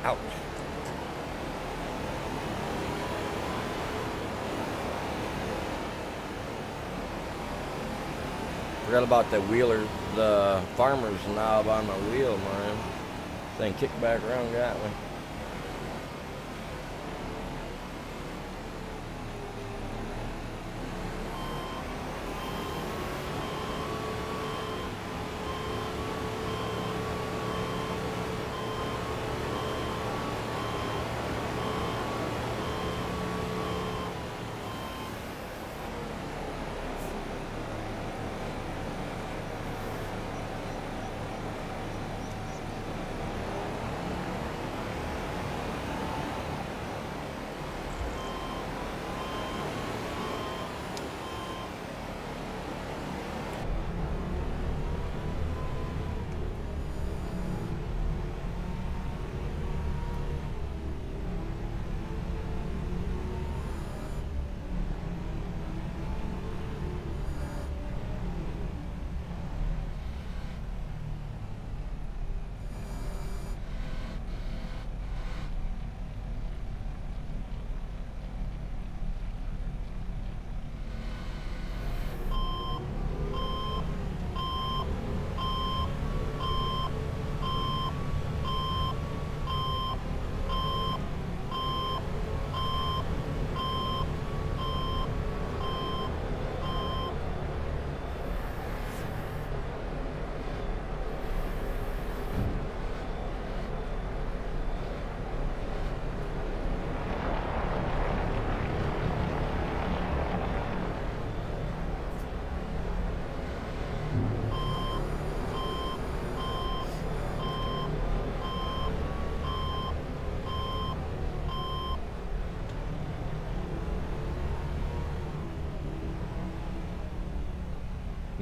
Ouch. Forgot about the wheeler, the farmer's knob on my wheel, man. Thing kicked back around, got me.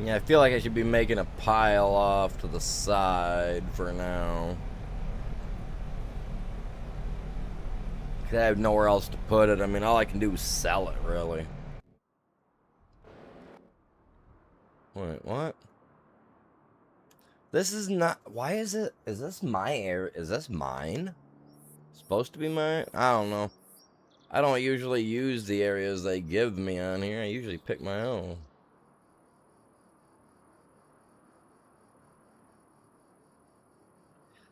Yeah, I feel like I should be making a pile off to the side for now. 'Cause I have nowhere else to put it. I mean, all I can do is sell it, really. Wait, what? This is not... Why is it... Is this my area? Is this mine? Supposed to be mine? I don't know. I don't usually use the areas they give me on here. I usually pick my own.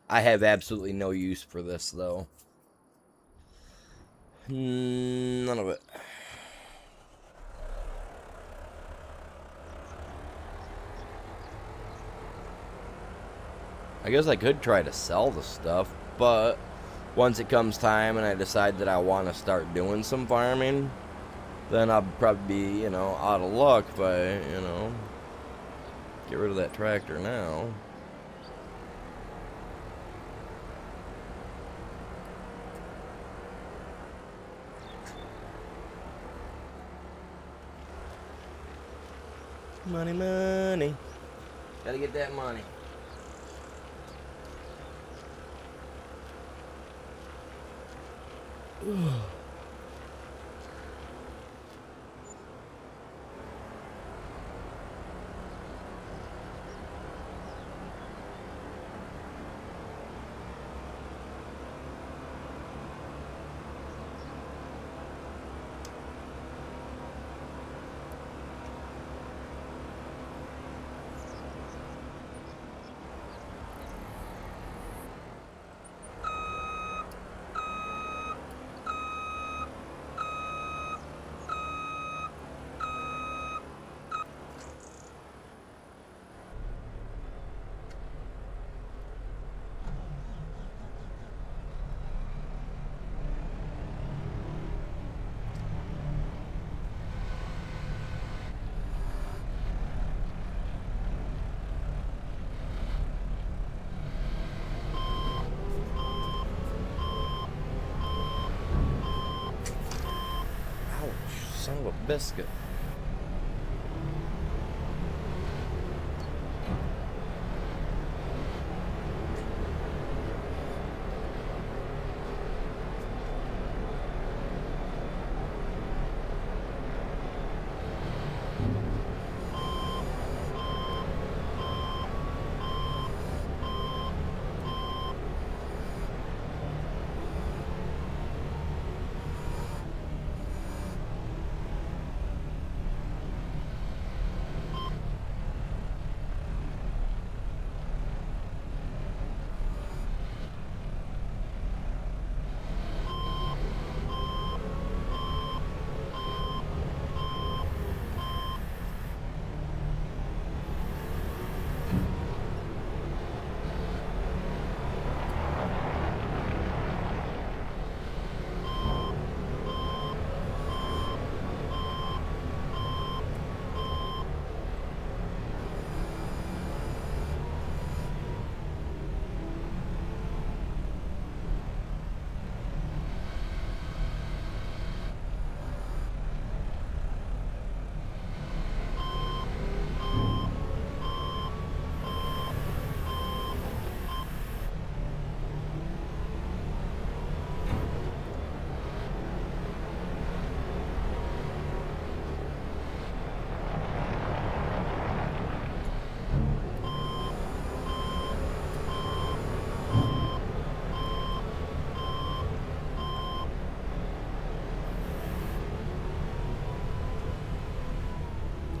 I have absolutely no use for this, though. None of it. I guess I could try to sell the stuff, but once it comes time and I decide that I want to start doing some farming, then I'll probably be, you know, out of luck if I, you know, get rid of that tractor now. Money, money. Gotta get that money. Son of a biscuit.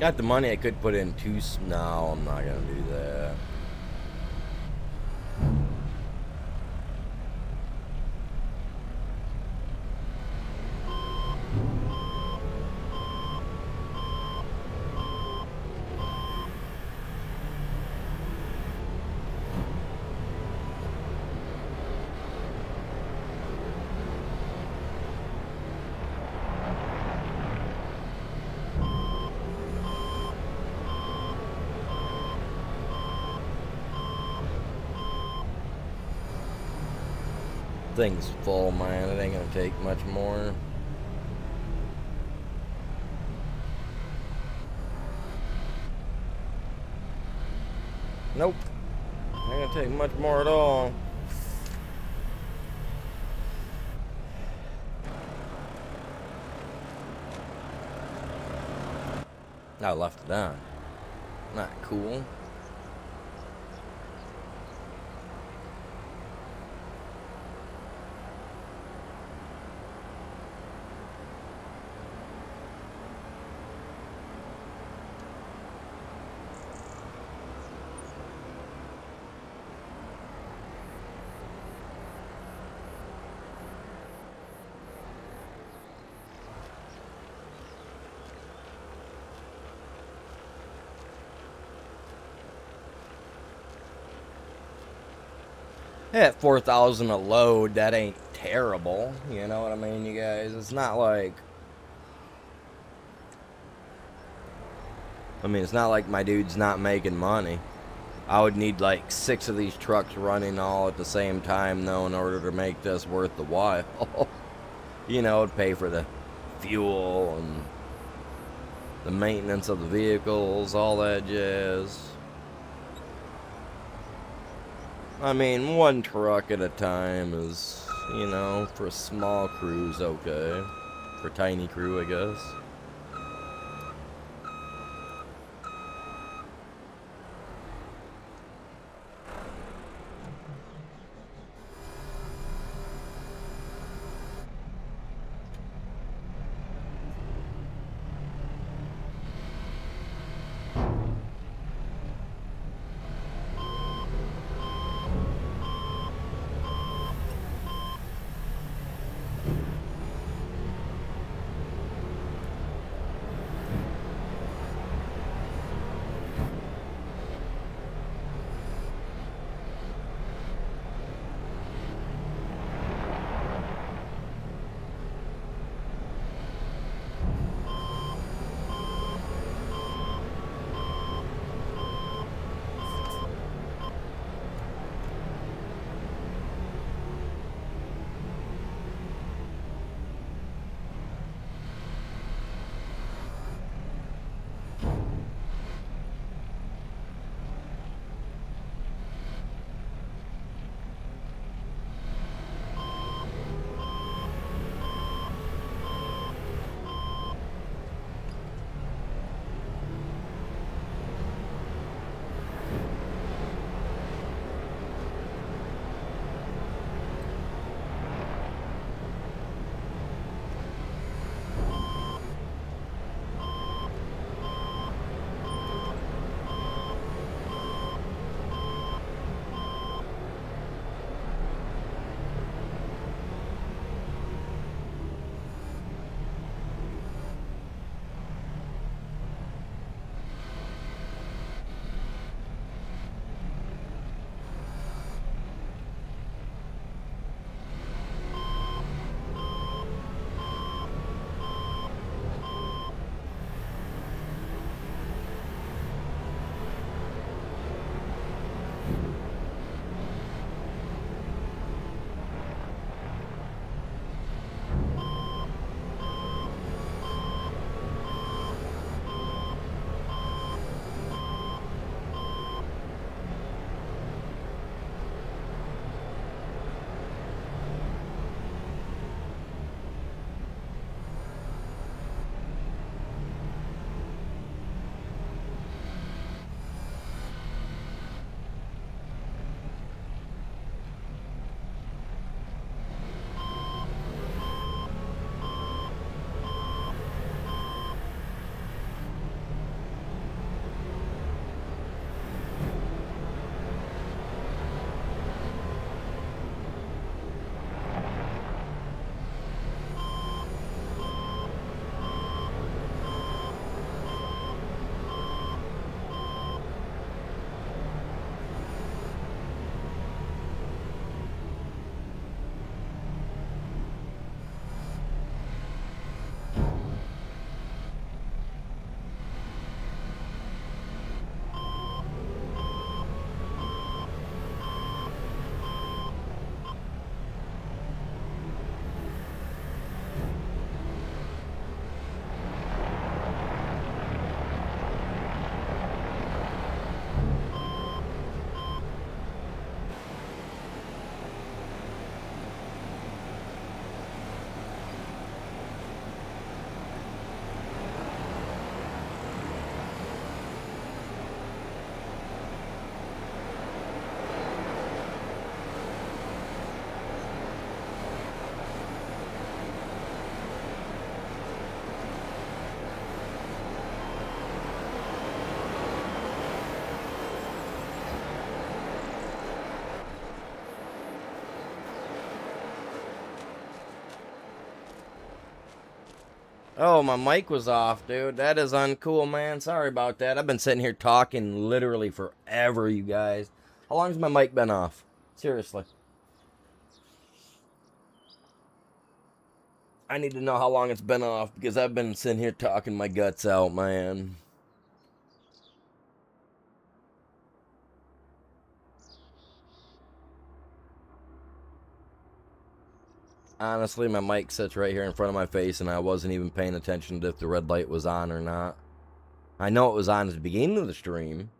Got the money I could put in two. No, I'm not gonna do that. Thing's full, man. It ain't gonna take much more. Nope. Not gonna take much more at all. I left it on. Not cool. At 4,000 a load, that ain't terrible. You know what I mean, you guys? It's not like... I mean, it's not like my dude's not making money. I would need like 6 of these trucks running all at the same time, though, in order to make this worth the while. You know, it'd pay for the fuel and the maintenance of the vehicles, all that jazz. I mean, 1 truck at a time is, you know, for a small crews, okay. For a tiny crew, I guess. Oh, my mic was off, dude. That is uncool, man. Sorry about that. I've been sitting here talking literally forever, you guys. How long has my mic been off? Seriously. I need to know how long it's been off because I've been sitting here talking my guts out, man. Honestly, my mic sits right here in front of my face, and I wasn't even paying attention to if the red light was on or not. I know it was on at the beginning of the stream,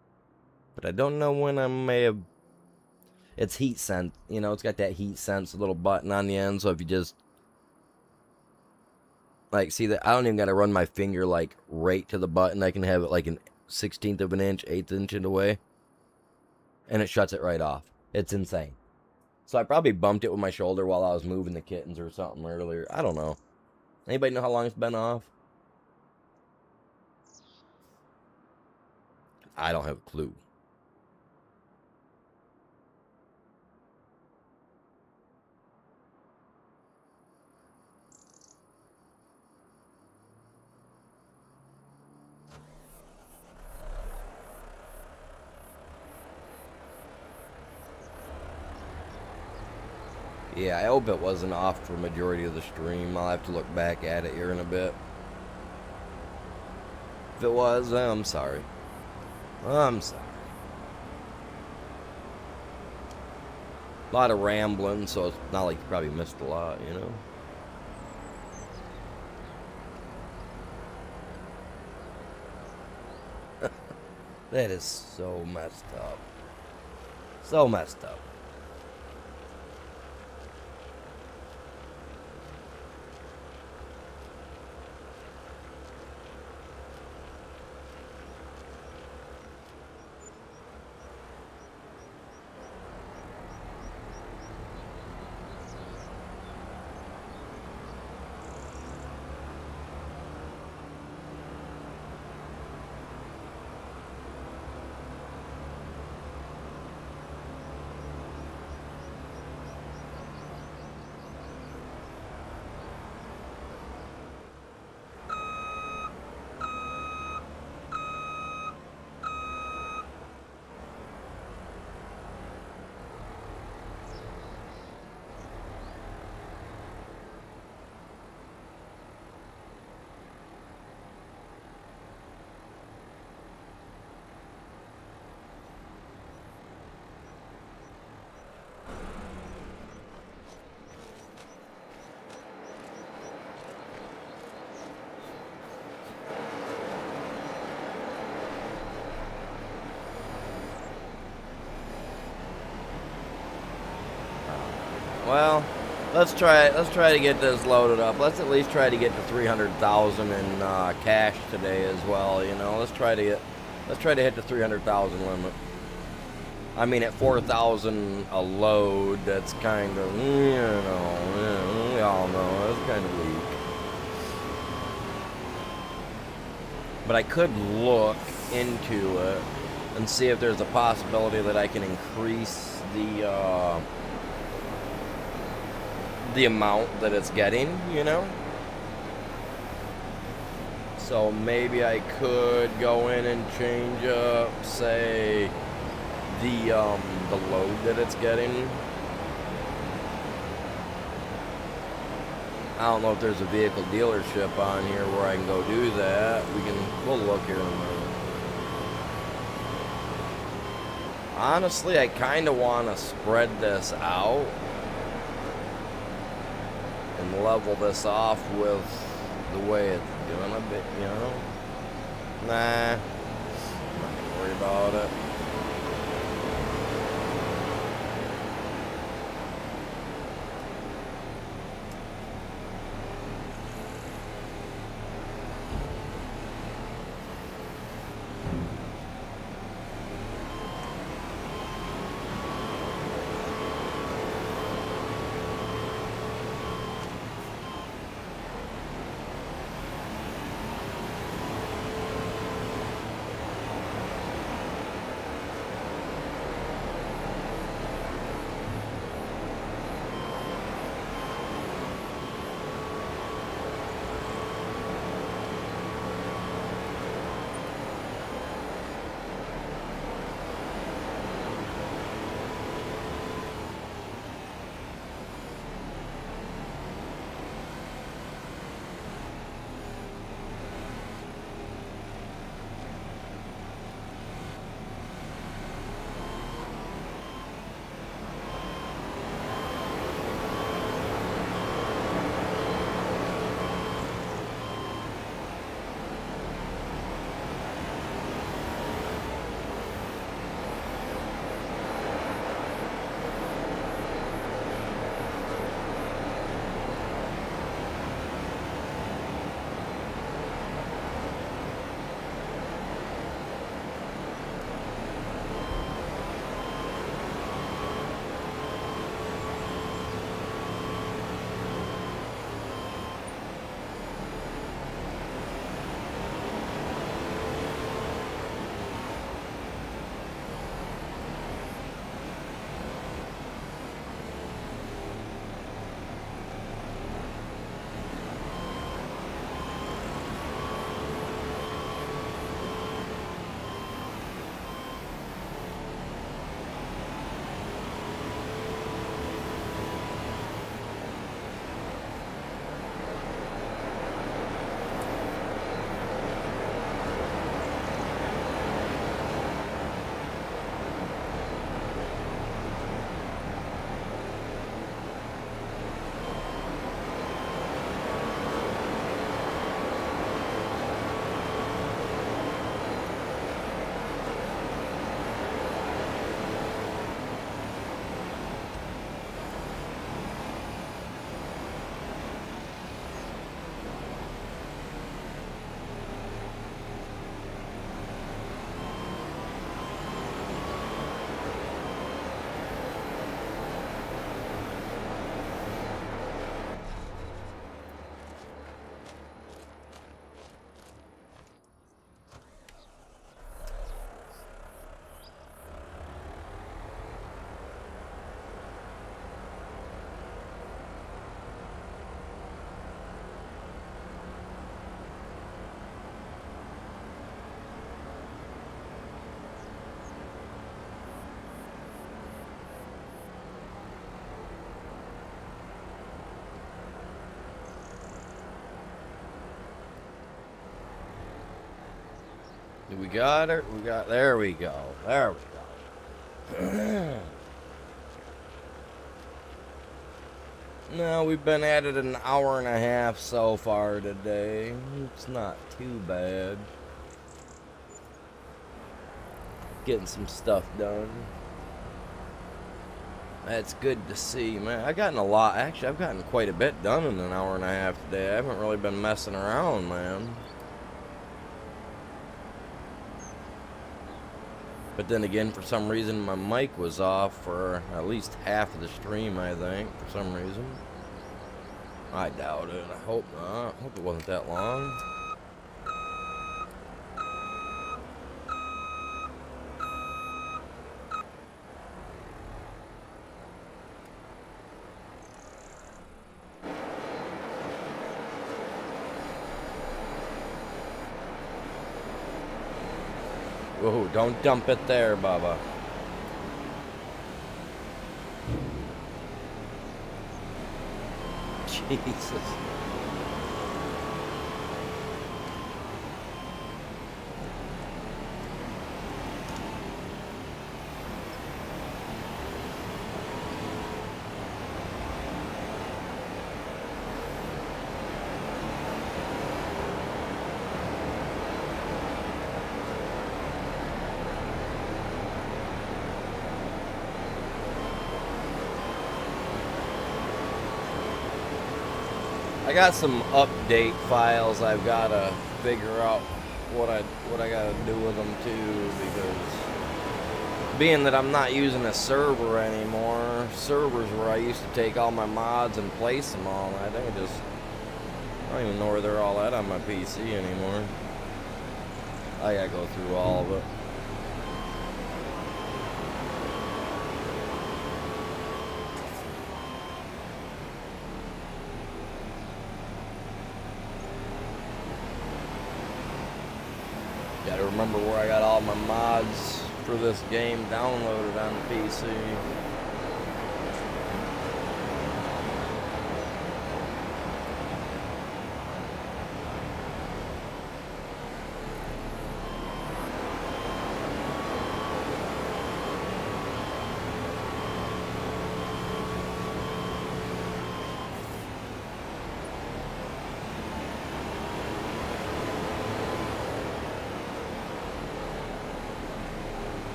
but I don't know when I may have. It's heat sense, you know. It's got that heat sense little button on the end, so if you just like see that, I don't even got to run my finger like right to the button. I can have it like an 1/16 of an inch, 1/8 inch away, and it shuts it right off. It's insane. So I probably bumped it with my shoulder while I was moving the kittens or something earlier. I don't know. Anybody know how long it's been off? I don't have a clue. Yeah, I hope it wasn't off for majority of the stream. I'll have to look back at it here in a bit. If it was, I'm sorry. I'm sorry. A lot of rambling, so it's not like you probably missed a lot, you know? That is so messed up. So messed up. Well, let's try to get this loaded up. Let's at least try to get to 300,000 in cash today as well. You know, let's try to hit the 300,000 limit. I mean, at 4,000 a load, that's kind of, you know, we all know that's kind of weak. But I could look into it and see if there's a possibility that I can increase the amount that it's getting, you know? So maybe I could go in and change up, say, the load that it's getting. I don't know if there's a vehicle dealership on here where I can go do that. We'll look here in a minute. Honestly, I kind of want to spread this out and level this off with the way it's gonna be, you know? Nah, I'm not gonna worry about it. We got her. There we go. There we go. No, we've been at it an hour and a half so far today. It's not too bad. Getting some stuff done. That's good to see, man. I've gotten quite a bit done in an hour and a half today. I haven't really been messing around, man. But then again, for some reason, my mic was off for at least half of the stream, I think, for some reason. I doubt it. I hope not. I hope it wasn't that long. Whoa, don't dump it there, Bubba. Jesus. I got some update files I've got to figure out what I got to do with them too, because being that I'm not using a server anymore, servers where I used to take all my mods and place them all, I don't even know where they're all at on my PC anymore. I gotta go through all of it. Gotta remember where I got all my mods for this game downloaded on the PC.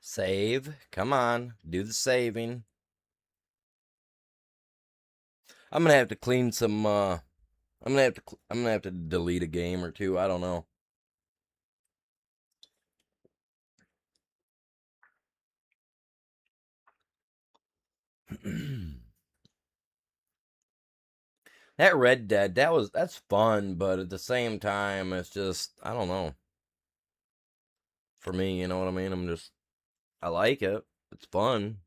Save. Come on. Do the saving. I'm gonna have to clean some, I'm gonna have to delete a game or two. I don't know. That Red Dead, that's fun, but at the same time, it's just, I don't know. For me, you know what I mean? I like it. It's fun,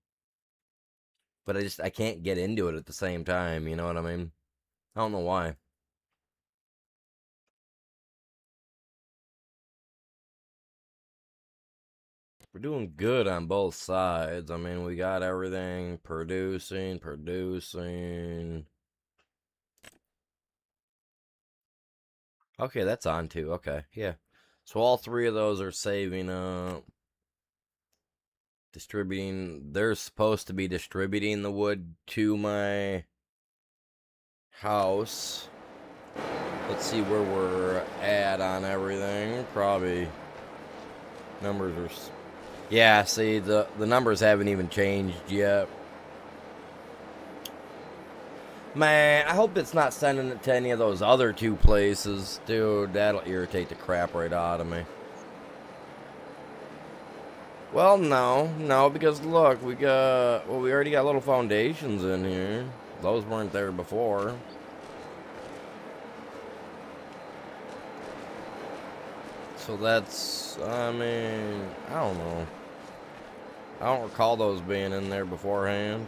but I can't get into it at the same time, you know what I mean? I don't know why. We're doing good on both sides. I mean, we got everything producing. Okay, that's on too. Okay, yeah. So all three of those are saving up. Distributing. They're supposed to be distributing the wood to my house. Let's see where we're at on everything. Probably numbers are. Yeah, see, the numbers haven't even changed yet. Man, I hope it's not sending it to any of those other two places. Dude, that'll irritate the crap right out of me. Well, no, because look, we already got little foundations in here. Those weren't there before. So that's, I mean, I don't know. I don't recall those being in there beforehand.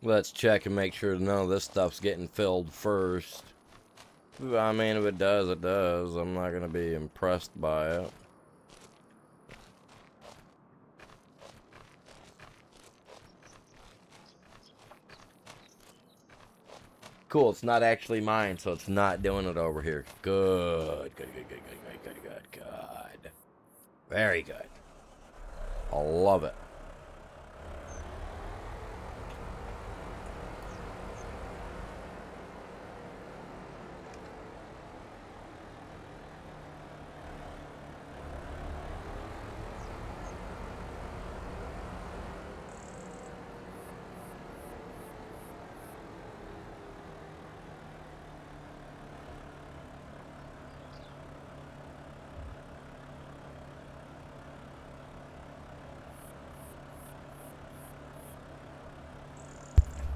Let's check and make sure none of this stuff's getting filled first. I mean, if it does, it does. I'm not going to be impressed by it. Cool, it's not actually mine, so it's not doing it over here. Good. Very good. I love it.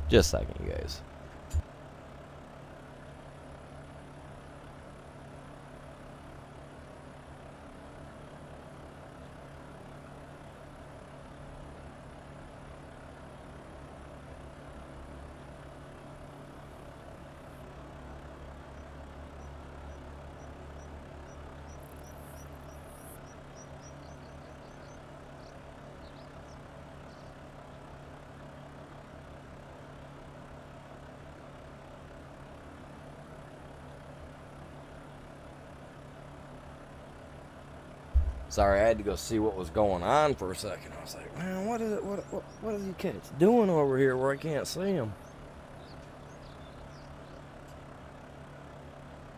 Just a second, you guys. Sorry, I had to go see what was going on for a second. I was like, man, what is it? What are these kids doing over here where I can't see them?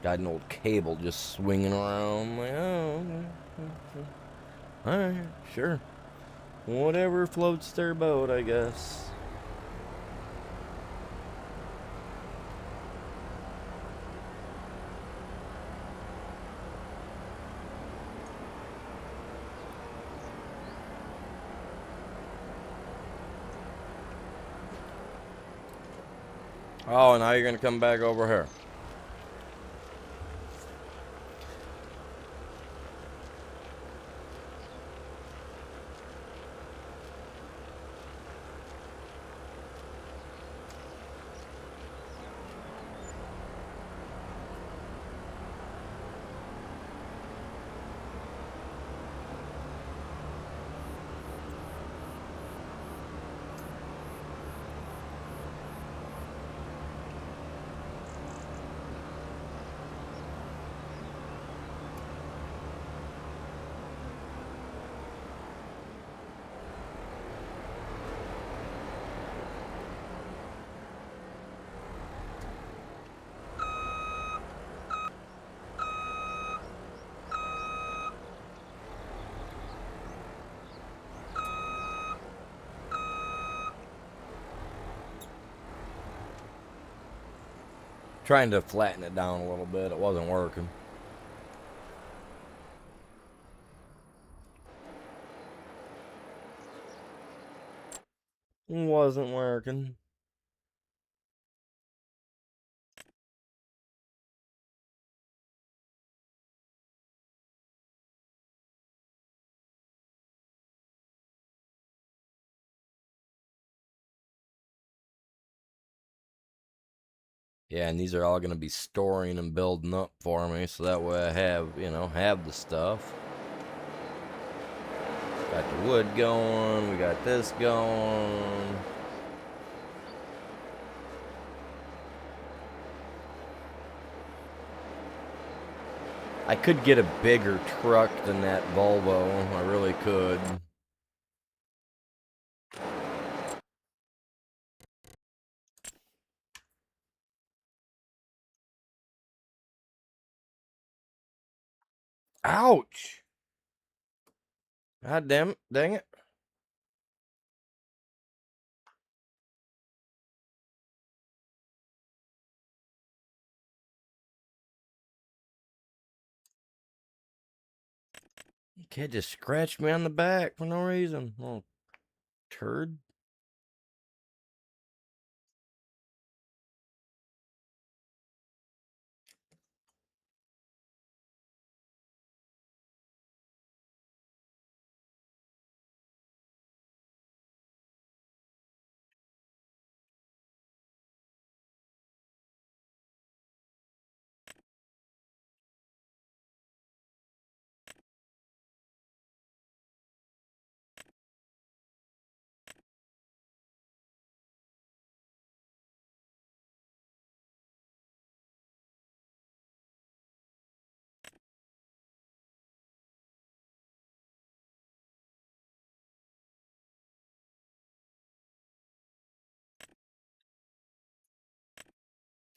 Got an old cable just swinging around. I'm like, oh, all right, sure. Whatever floats their boat, I guess. Oh, now you're gonna come back over here. Trying to flatten it down a little bit. It wasn't working. Wasn't working. Yeah, and these are all going to be storing and building up for me, so that way I have, have the stuff. Got the wood going, we got this going. I could get a bigger truck than that Volvo, I really could. Ouch! God damn it, dang it. You can't just scratch me on the back for no reason. Little turd.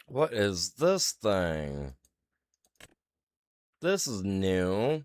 What is this thing? This is new.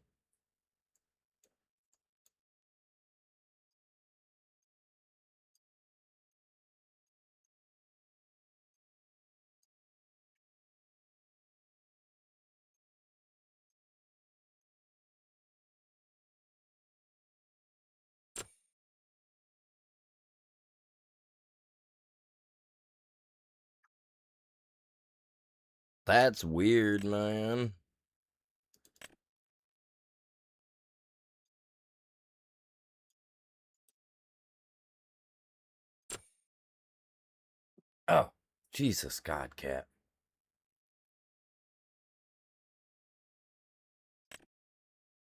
That's weird, man. Oh, Jesus, God, cat.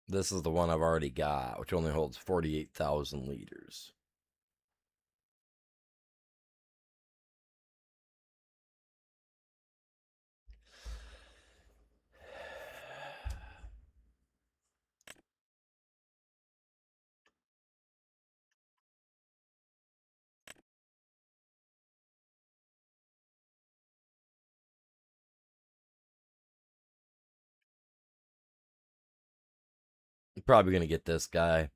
This is the one I've already got, which only holds 48,000 liters. Probably gonna get this guy.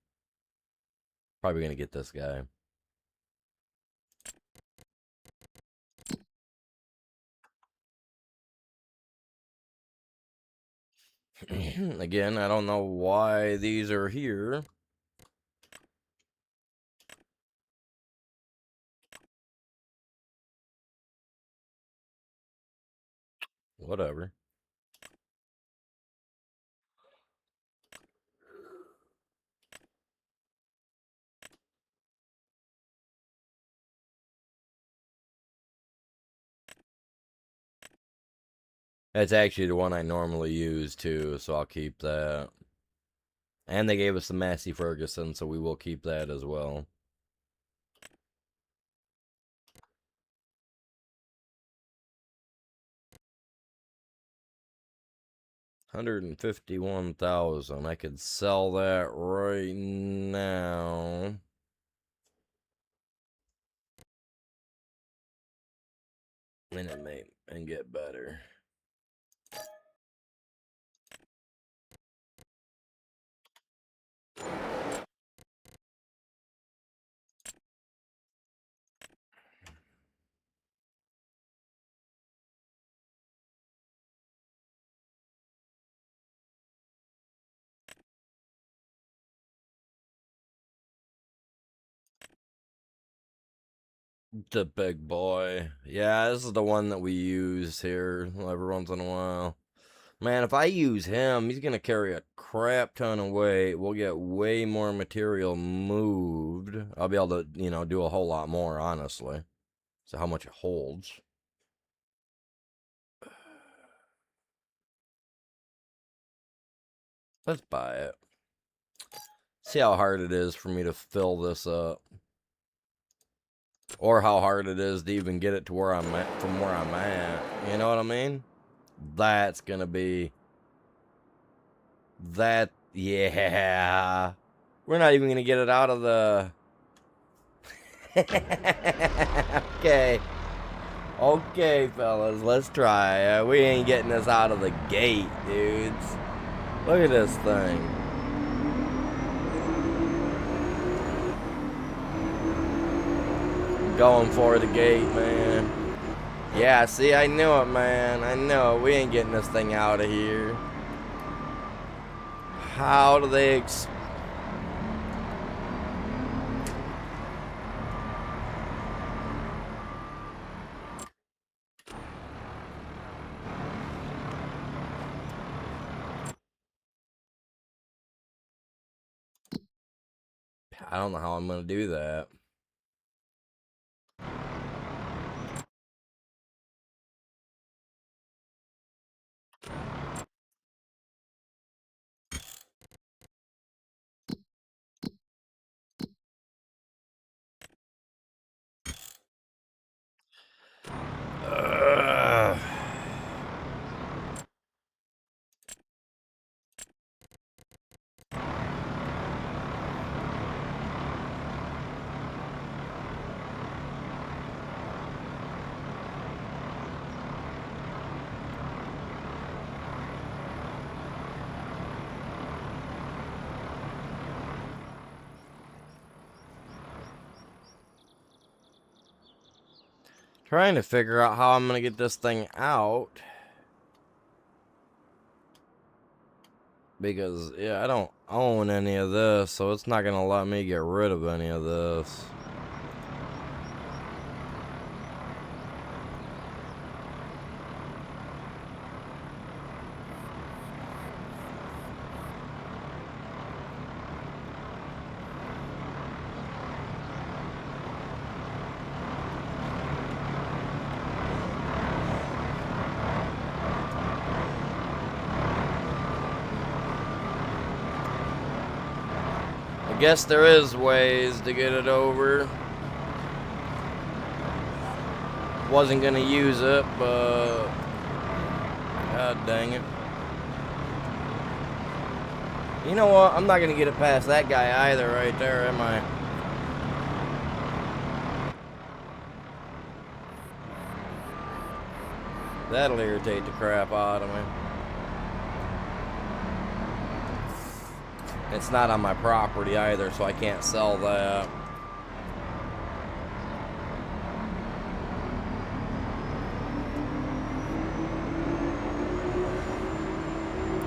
Probably gonna get this guy. Again, I don't know why these are here. Whatever. That's actually the one I normally use too, so I'll keep that. And they gave us the Massey Ferguson, so we will keep that as well. $151,000. I could sell that right now. And it may and get better. The big boy. Yeah, this is the one that we use here every once in a while. Man, if I use him, he's going to carry a crap ton of weight. We'll get way more material moved. I'll be able to, do a whole lot more, honestly. So how much it holds. Let's buy it. See how hard it is for me to fill this up. Or how hard it is to even get it to where I'm at, from where I'm at. You know what I mean? That's gonna be... That... Yeah. We're not even gonna get it out of the... Okay. Okay, fellas. Let's try. We ain't getting this out of the gate, dudes. Look at this thing. Going for the gate, man. Yeah, see, I knew it, man. I know it. We ain't getting this thing out of here. How do they I don't know how I'm gonna do that. Ugh. Trying to figure out how I'm gonna get this thing out. Because, yeah, I don't own any of this, so it's not gonna let me get rid of any of this. I guess there is ways to get it over. Wasn't gonna use it, but god dang it. You know what? I'm not gonna get it past that guy either right there, am I? That'll irritate the crap out of me. It's not on my property either, so I can't sell that.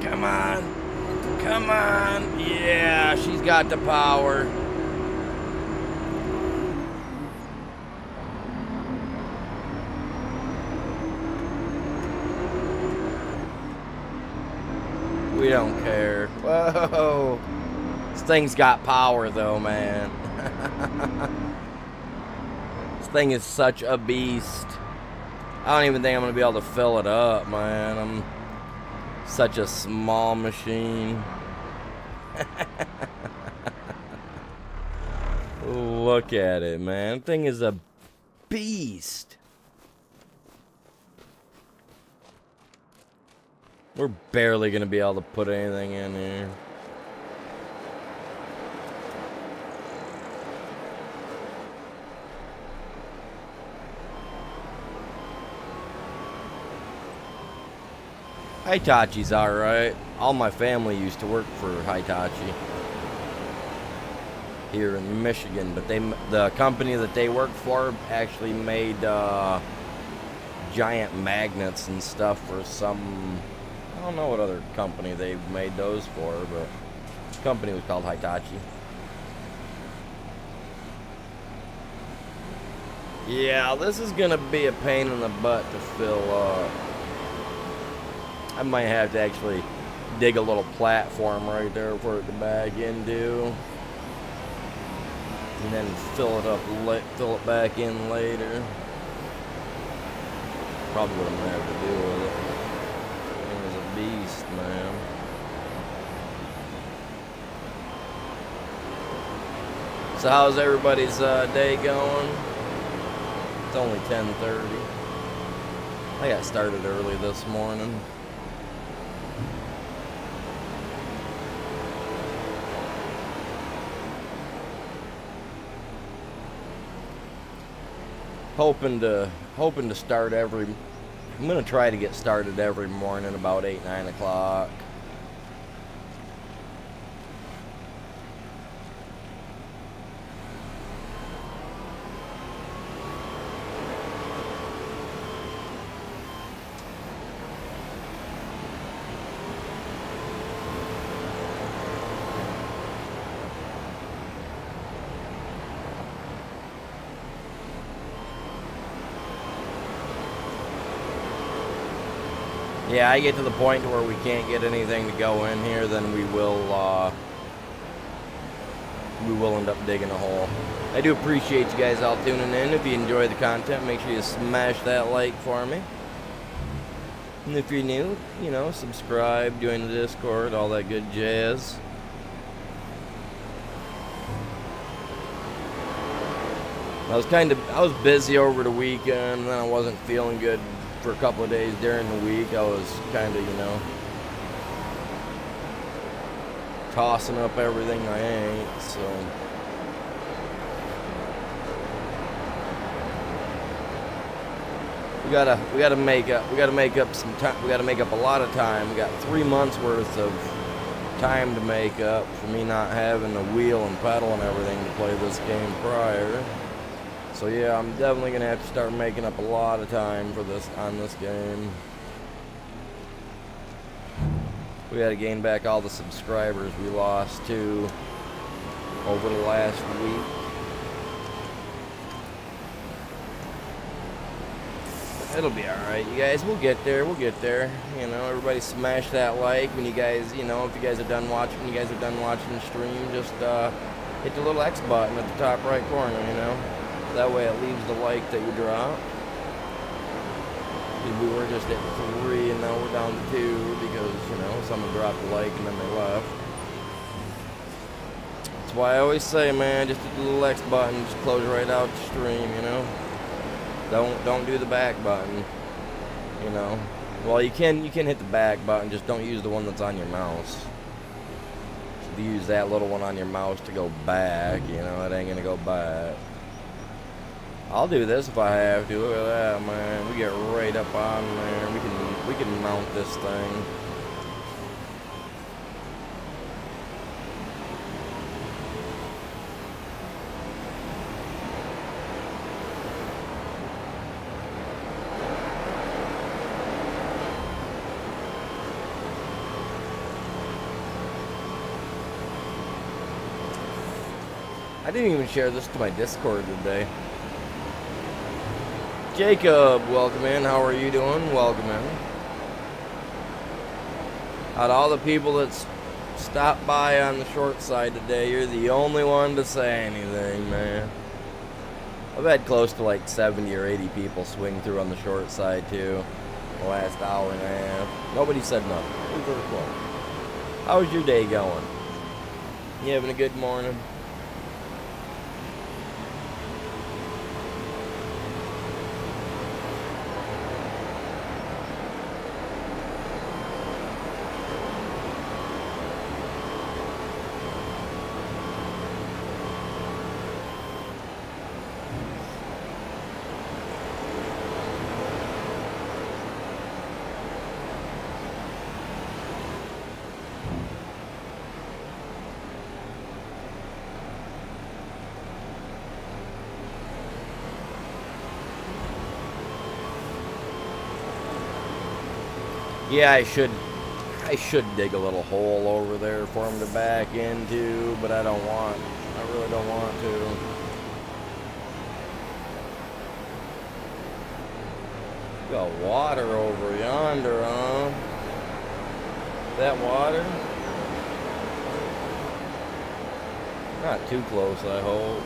Come on. Come on. Yeah, she's got the power. We don't care. Whoa. This thing's got power though, man. This thing is such a beast. I don't even think I'm gonna be able to fill it up, man. I'm such a small machine. Look at it, man. That thing is a beast. We're barely gonna be able to put anything in here. Hitachi's alright. All my family used to work for Hitachi here in Michigan, but the company that they worked for actually made giant magnets and stuff for some, I don't know what other company they made those for, but the company was called Hitachi. Yeah, this is gonna be a pain in the butt to fill up. I might have to actually dig a little platform right there for it to back into, and then fill it back in later. Probably what I'm gonna have to do with it. It was a beast, man. So how's everybody's day going? It's only 10:30. I got started early this morning. Hoping to start I'm gonna try to get started every morning about 8-9 o'clock. Yeah, I get to the point where we can't get anything to go in here, then we will end up digging a hole. I do appreciate you guys all tuning in. If you enjoy the content, make sure you smash that like for me. And if you're new, subscribe, join the Discord, all that good jazz. I was busy over the weekend, and then I wasn't feeling good for a couple of days during the week. I was kind of, tossing up everything I ate, so we gotta make up some time. We gotta make up a lot of time. We got 3 months worth of time to make up for me not having the wheel and pedal and everything to play this game prior. So yeah, I'm definitely gonna have to start making up a lot of time for this on this game. We gotta gain back all the subscribers we lost to over the last week. It'll be alright, you guys. We'll get there. Everybody smash that like when you guys, if you guys are done watching, the stream, just hit the little X button at the top right corner, That way it leaves the like that you drop. We were just at 3 and now we're down to 2 because, someone dropped a like and then they left. That's why I always say, man, just hit the little X button, just close right out the stream, Don't do the back button, Well, you can hit the back button, just don't use the one that's on your mouse. If you use that little one on your mouse to go back, it ain't gonna go back. I'll do this if I have to. Look at that, man. We get right up on there. We can mount this thing. I didn't even share this to my Discord today. Jacob, welcome in. How are you doing? Welcome in. Out of all the people that stopped by on the short side today, you're the only one to say anything, man. I've had close to like 70 or 80 people swing through on the short side, too, the last hour and a half. Nobody said nothing. It was really cool. How's your day going? You having a good morning? Yeah, I should dig a little hole over there for him to back into, but I really don't want to. Got water over yonder, huh? That water? Not too close, I hope.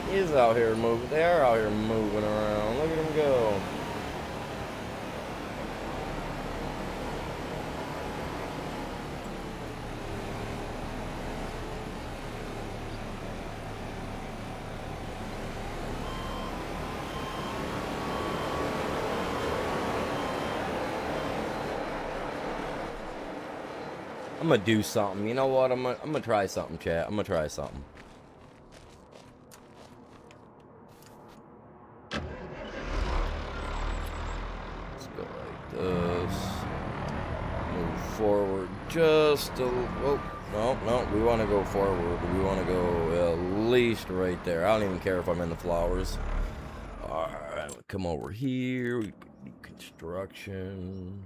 He is out here moving. They are out here moving around. Look at them go. I'm gonna do something. You know what? I'm gonna try something, chat. I'm gonna try something. Let's go like this. Move forward just a. Oh, no. We want to go forward. We want to go at least right there. I don't even care if I'm in the flowers. All right, come over here. We do construction.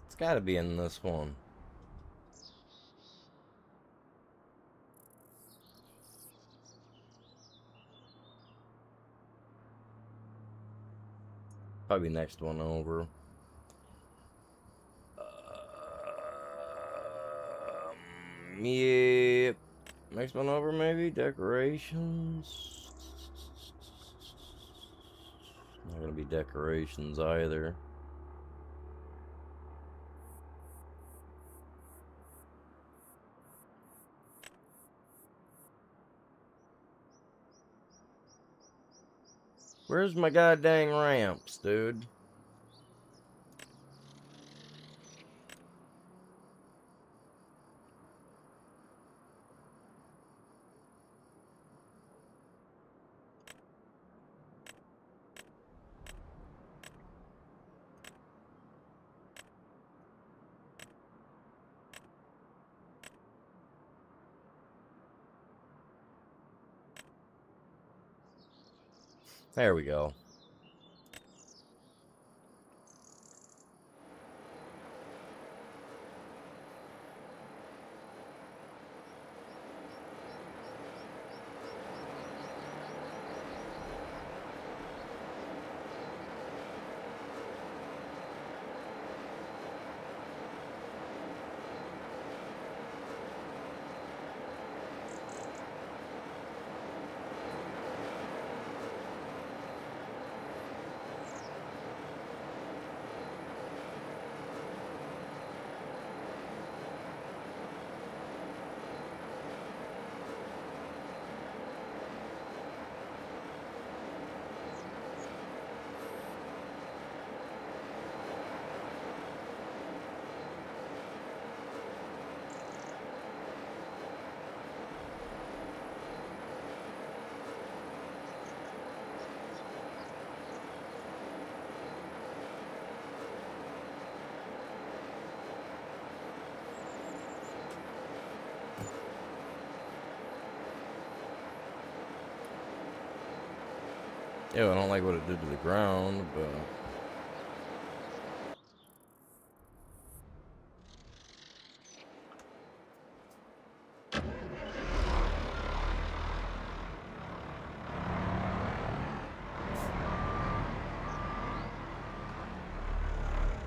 It's got to be in this one. Probably next one over. Yep. Next one over, maybe? Decorations? Not gonna be decorations either. Where's my goddamn ramps, dude? There we go. Ew, I don't like what it did to the ground, but...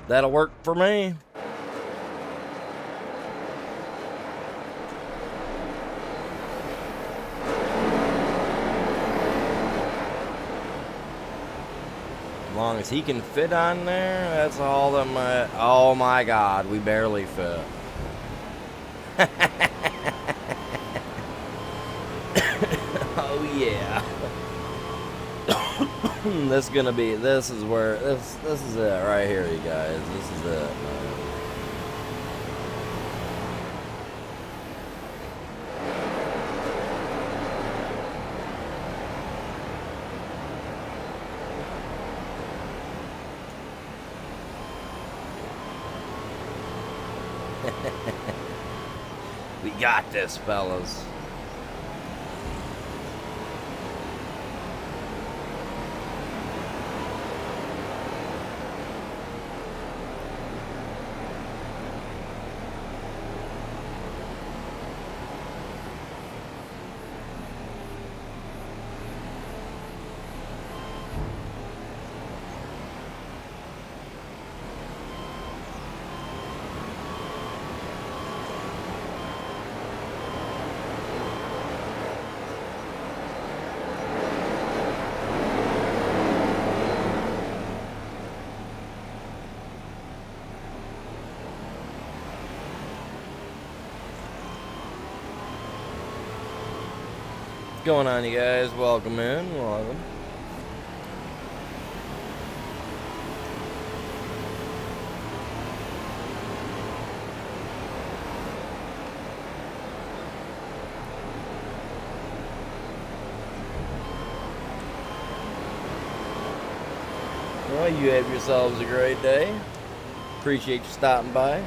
That'll work for me. long as he can fit on there, that's all that oh my God, we barely fit. Oh yeah. This is gonna be, this is it right here, you guys. This is it, man. We got this, fellas. What's going on, you guys? Welcome in. Welcome. Well, you have yourselves a great day. Appreciate you stopping by.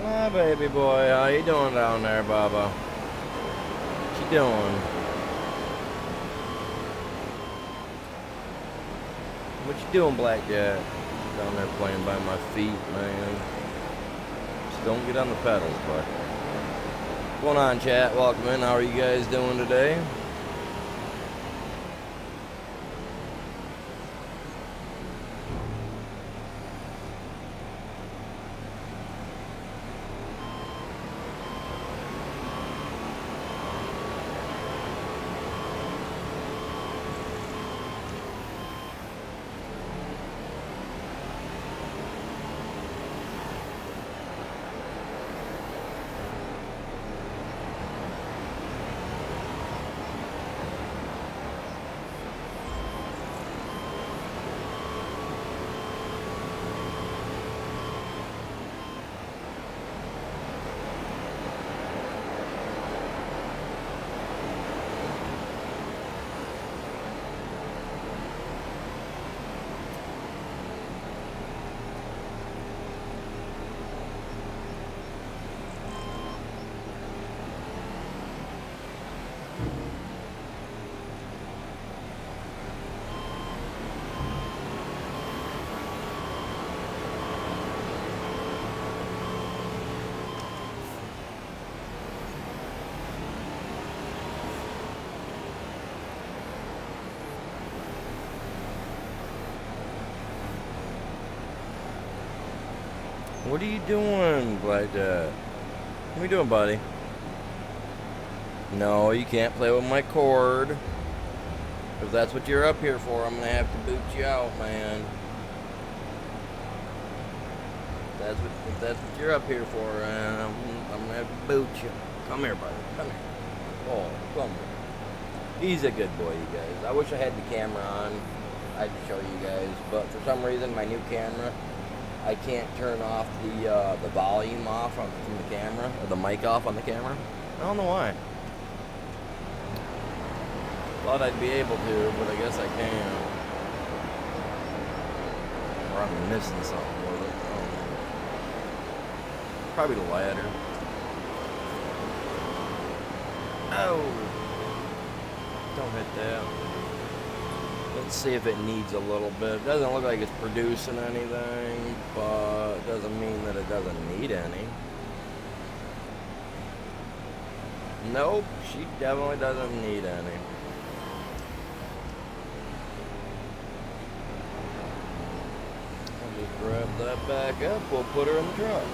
Hi, baby boy. How you doing down there, Baba? What you doing? What you doing, Blackjack? Down there playing by my feet, man. Just don't get on the pedals, bud. What's going on, chat? Welcome in. How are you guys doing today? What are you doing, Blackjack? What are you doing, buddy? No, you can't play with my cord. If that's what you're up here for, I'm gonna have to boot you out, man. If that's what you're up here for, I'm gonna have to boot you. Come here, buddy. Come here. Oh, come here. He's a good boy, you guys. I wish I had the camera on. I'd show you guys, but for some reason, my new camera, I can't turn off the volume off from the camera, or the mic off on the camera. I don't know why. Thought I'd be able to, but I guess I can't. Or I'm missing something with it. Probably the ladder. Oh! Don't hit that. Let's see if it needs a little bit. It doesn't look like it's producing anything, but it doesn't mean that it doesn't need any. Nope, she definitely doesn't need any. I'll just grab that back up. We'll put her in the truck.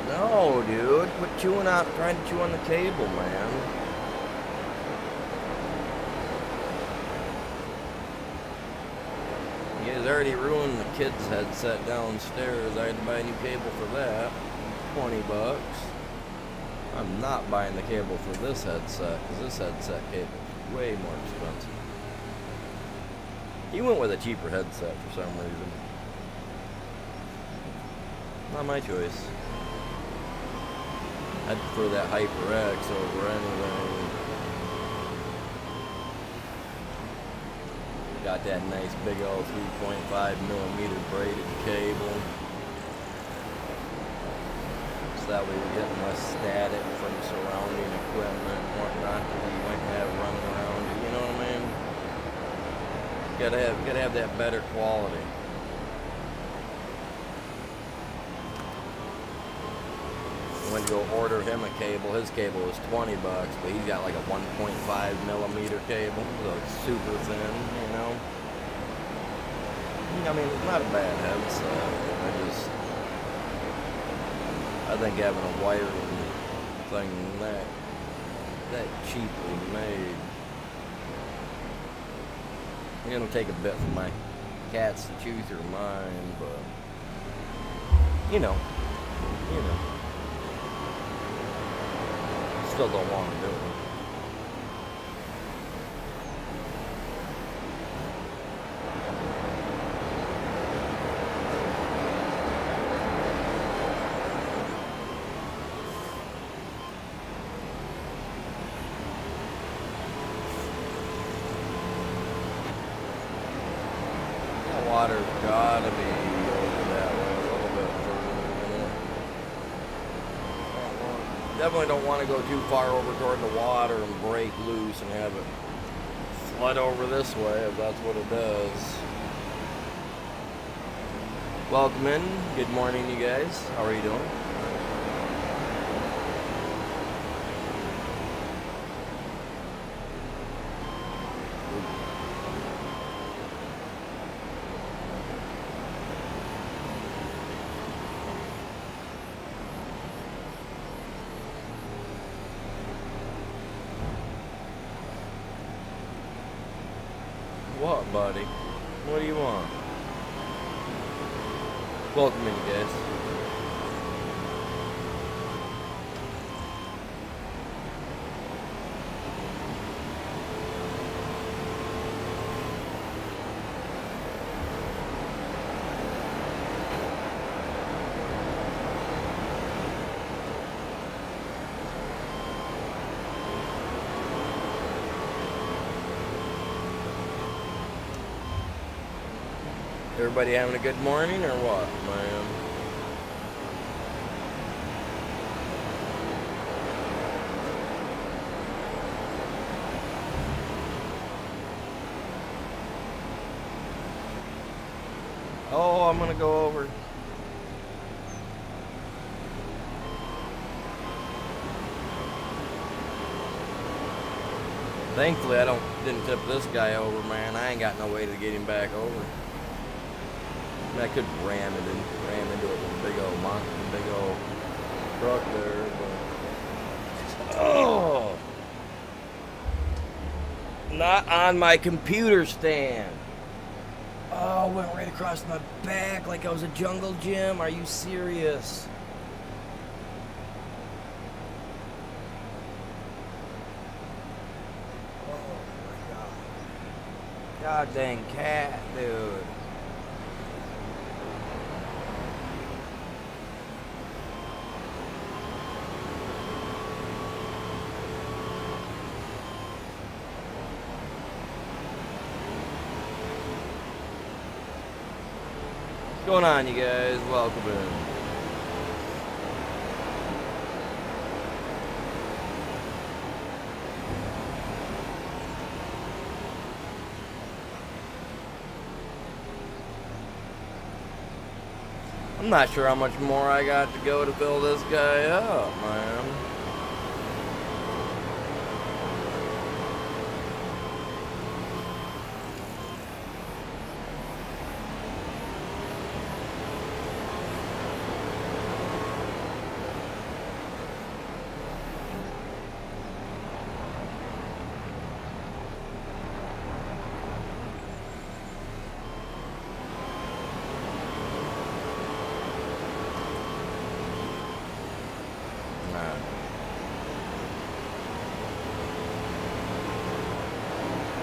No, dude. Quit chewing out, trying to chew on the cable, man. You guys already ruined the kids' headset downstairs. I had to buy a new cable for that. $20. I'm not buying the cable for this headset, because this headset cable is way more expensive. He went with a cheaper headset for some reason. Not my choice. I'd prefer that HyperX over anything. Got that nice big old 3.5mm braided cable. So that way you're getting less static from surrounding equipment and whatnot that you might have running around you. You know what I mean? Gotta have that better quality. Went to go order him a cable. His cable was $20, but he's got like a 1.5mm cable, so it's super thin, you know. I mean, it's not a bad headset. I think having a wiring thing that cheaply made, it'll take a bit for my cats to chew through mine, but you know. Still don't want to do it. The water's gotta be over that way a little bit further. Definitely don't want to go too far over toward the water and break loose and have it flood over this way if that's what it does. Welcome in. Good morning, you guys. How are you doing? What, buddy? What do you want? Welcome in, you guys. Everybody having a good morning or what, man? Oh, I'm gonna go over. Thankfully, didn't tip this guy over, man. I ain't got no way to get him back over. I mean, I could ram into it with a big old truck there, but oh, not on my computer stand. Oh, went right across my back like I was a jungle gym. Are you serious? Oh my god. God dang cat, dude. going on, you guys? Welcome in. I'm not sure how much more I got to go to fill this guy up, man.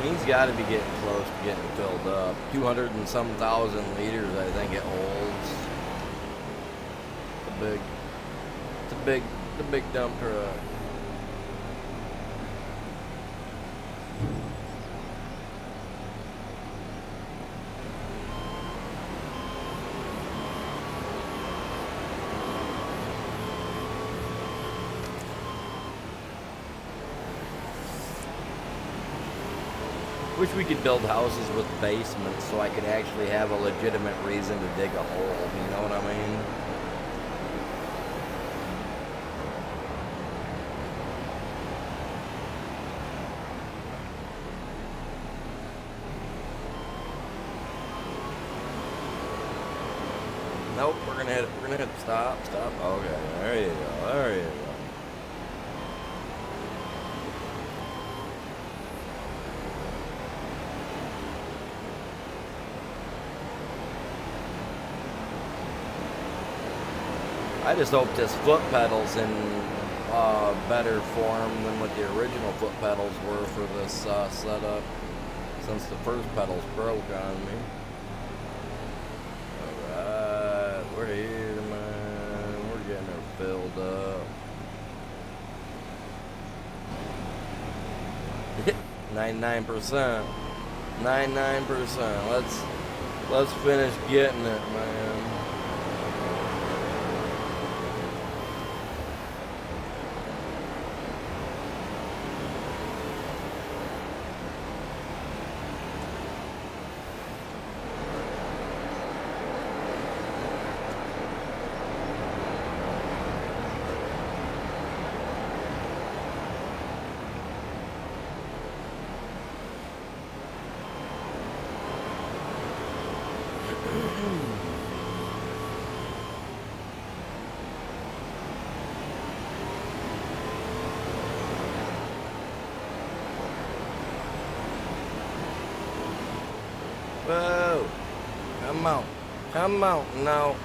He's got to be getting close to getting filled up. 200 and some thousand liters, I think it holds. It's a big dump truck. Wish we could build houses with basements so I could actually have a legitimate reason to dig a hole, you know what I mean? Nope, we're gonna hit stop. Okay, there you go. I just hope this foot pedal's in better form than what the original foot pedals were for this setup, since the first pedals broke on me. Alright, we're here, man. We're getting her filled up. 99%. 99%. Let's finish getting it, man. Whoa! Come out! No!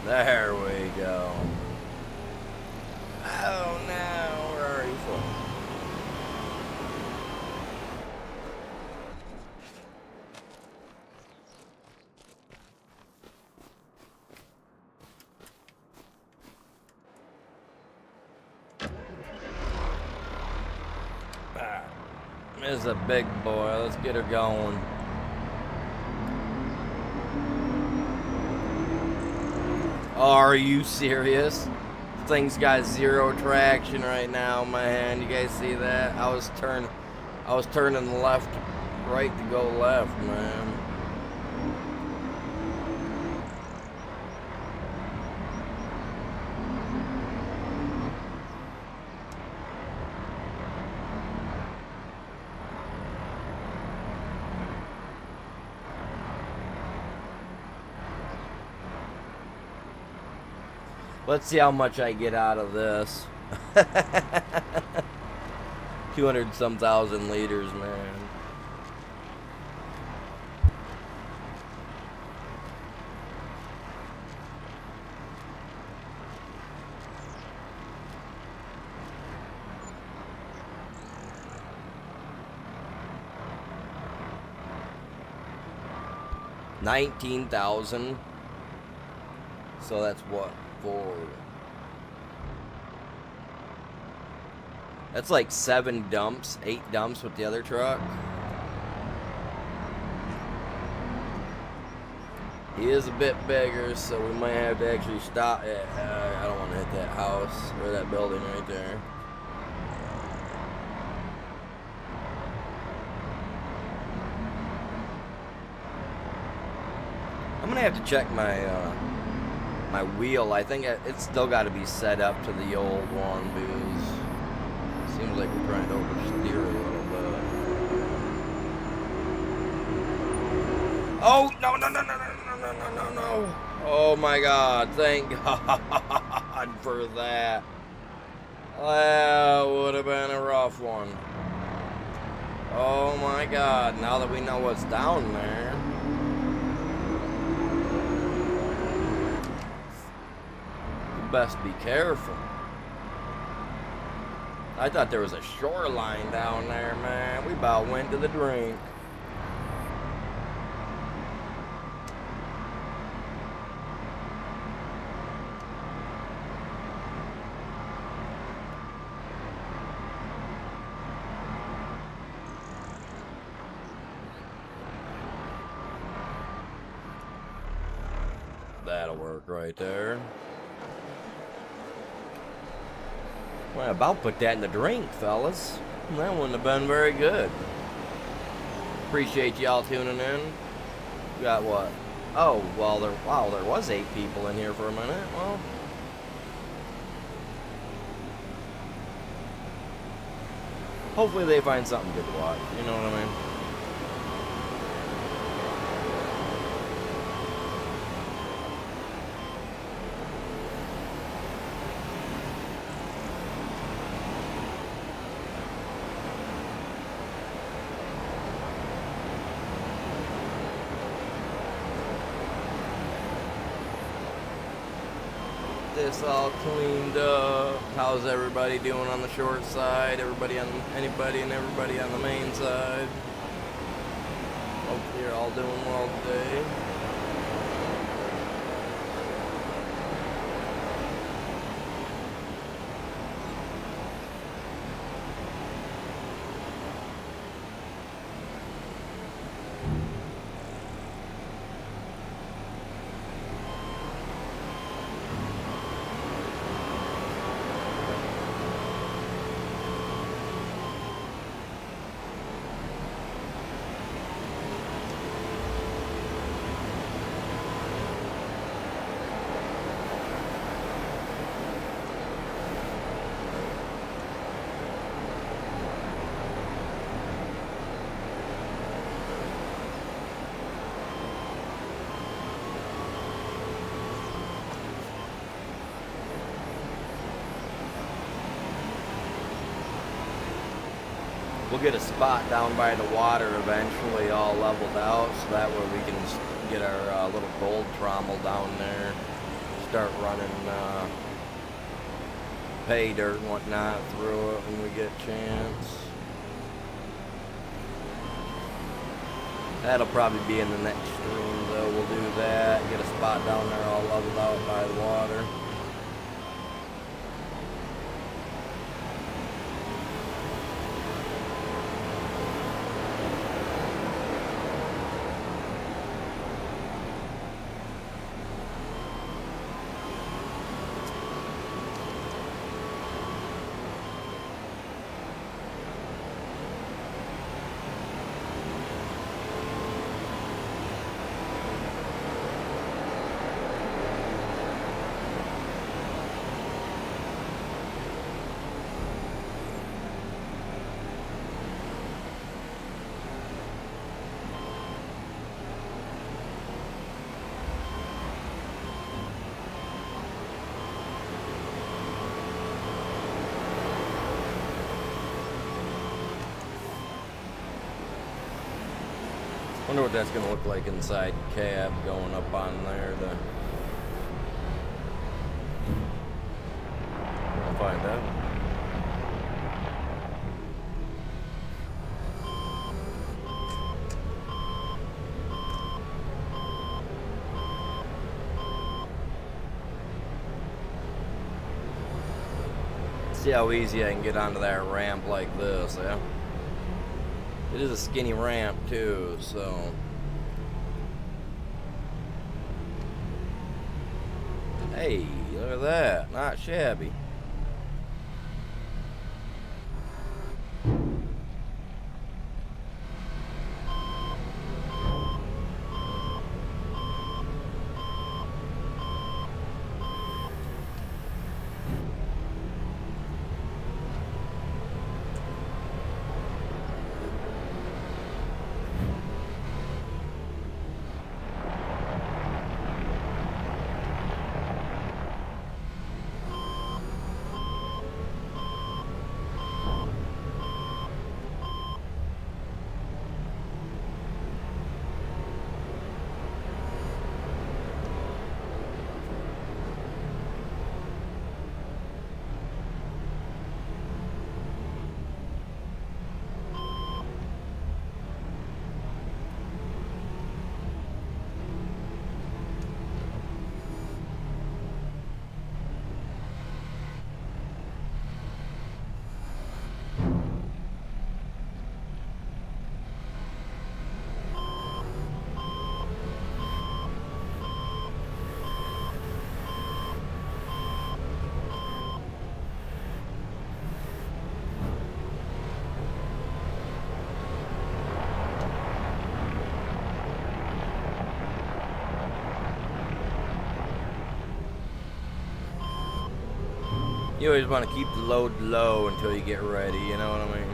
There we go. Oh no! Where are you from? This is a big boy. Let's get her going. Are you serious? Thing's got zero traction right now, man. You guys see that? I was turning left, right to go left, man. Let's see how much I get out of this. 200 some thousand liters, man. 19,000. So that's what, that's like 7 dumps, 8 dumps with the other truck. He is a bit bigger, so we might have to actually stop. I don't want to hit that house or that building right there. I'm gonna have to check my my wheel. I think it's still got to be set up to the old one because it seems like we're trying to oversteer a little bit. Oh no no no no no no no no no no! Oh my God! Thank God for that. That would have been a rough one. Oh my God! Now that we know what's down there. Best be careful. I thought there was a shoreline down there, man. We about went to the drink. That'll work right there. Well, about put that in the drink, fellas. That wouldn't have been very good. Appreciate y'all tuning in. We got what? Oh, well, there was 8 people in here for a minute. Well, hopefully they find something good to watch. You know what I mean? This all cleaned up. How's everybody doing on the short side? Anybody and everybody on the main side? Hope you're all doing well today. We'll get a spot down by the water eventually all leveled out, so that way we can get our little gold trommel down there, start running pay dirt and whatnot through it when we get a chance. That'll probably be in the next stream though. We'll do that, get a spot down there all leveled out by the water. Wonder what that's gonna look like inside cab going up on there. We'll find out. See how easy I can get onto that ramp like this, yeah? It is a skinny ramp too, so... Hey, look at that. Not shabby. You always want to keep the load low until you get ready, you know what I mean?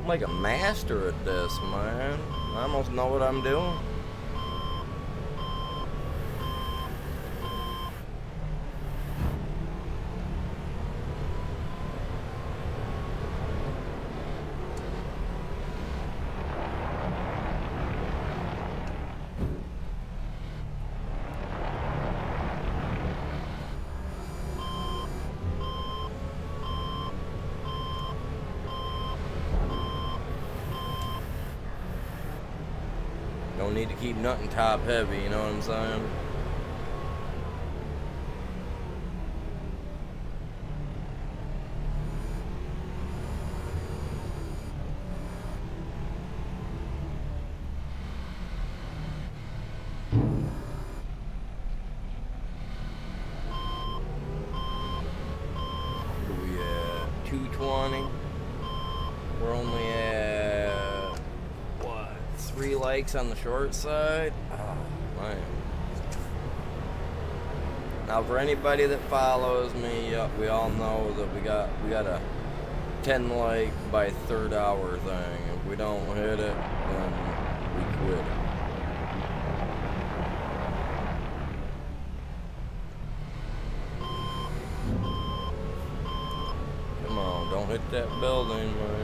I'm like a master at this, man. I almost know what I'm doing. Don't need to keep nothing top heavy, you know what I'm saying? What are we at? 220. We're only at, what, 3 likes on the short side? Oh, man. Now, for anybody that follows me, we all know that we got a 10 like by third hour thing. If we don't hit it, then we quit. Come on, don't hit that building, man.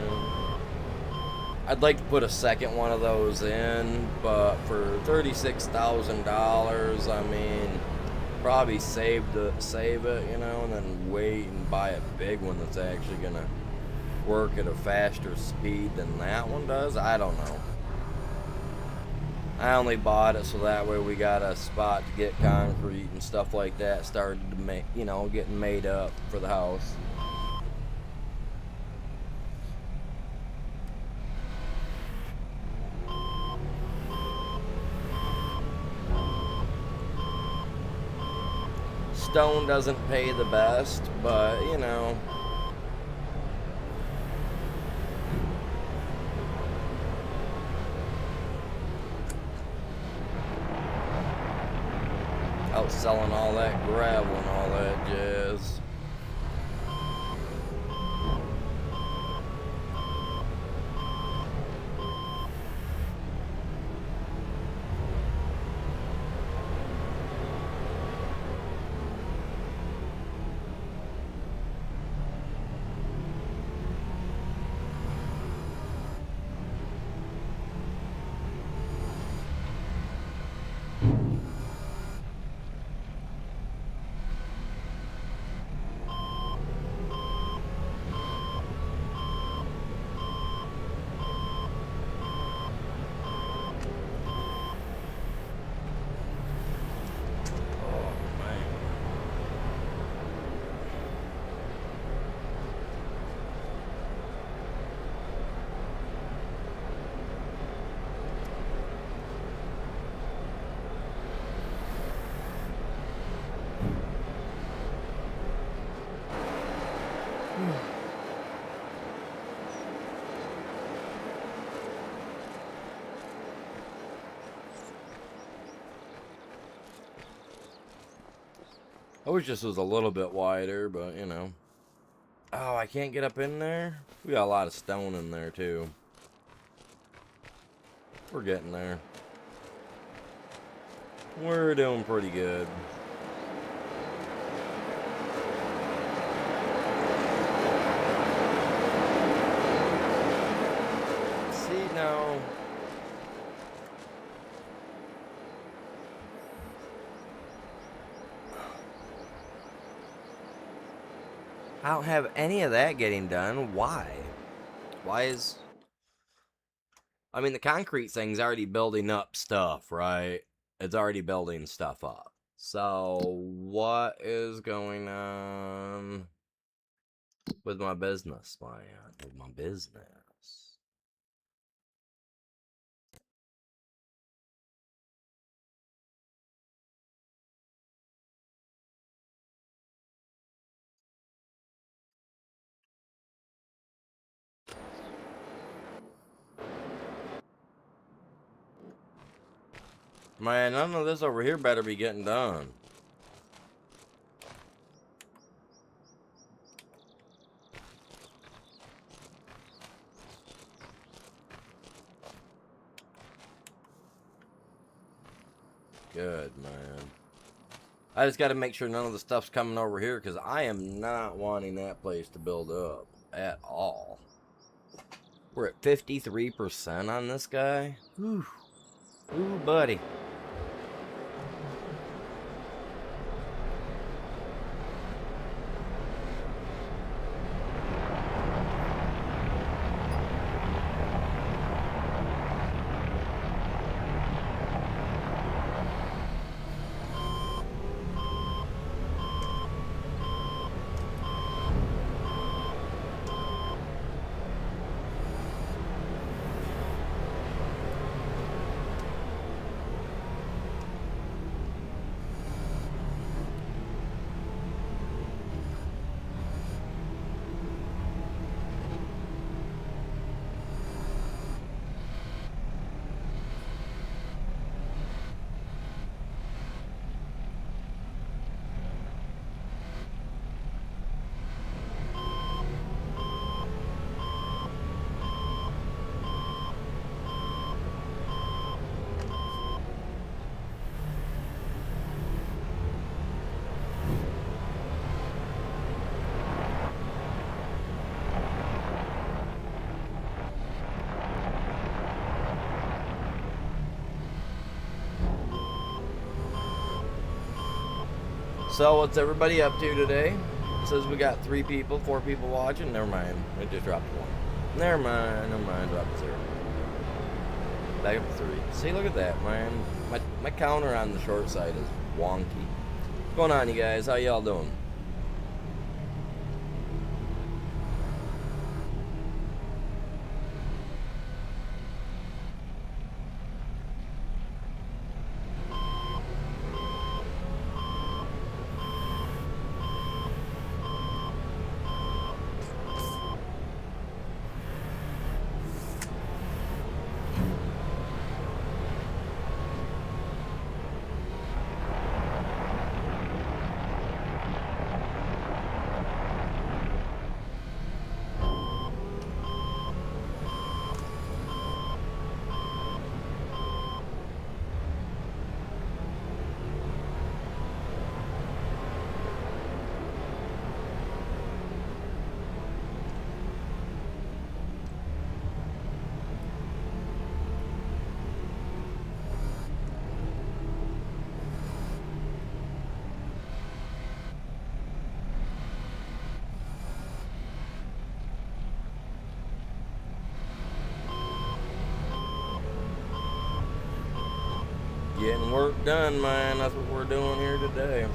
I'd like to put a second one of those in, but for $36,000, I mean, probably save it, you know, and then wait and buy a big one that's actually gonna work at a faster speed than that one does. I don't know. I only bought it so that way we got a spot to get concrete and stuff like that started to make, you know, getting made up for the house. Stone doesn't pay the best, but you know, outselling all that gravel and all that jazz. I wish this was a little bit wider, but you know. Oh, I can't get up in there? We got a lot of stone in there, too. We're getting there. We're doing pretty good. See, now... I don't have any of that getting done. Why? Why is... I mean, the concrete thing's already building up stuff, right? It's already building stuff up. So, what is going on with my business, man? With my business. Man, none of this over here better be getting done. Good, man. I just got to make sure none of the stuff's coming over here, because I am not wanting that place to build up at all. We're at 53% on this guy. Ooh, buddy. So what's everybody up to today? It says we got 3 people, 4 people watching. Never mind, it just dropped 1. Never mind, dropped 0. Back up to 3. See, look at that, man. My counter on the short side is wonky. What's going on, you guys? How y'all doing? Getting work done, man. That's what we're doing here today.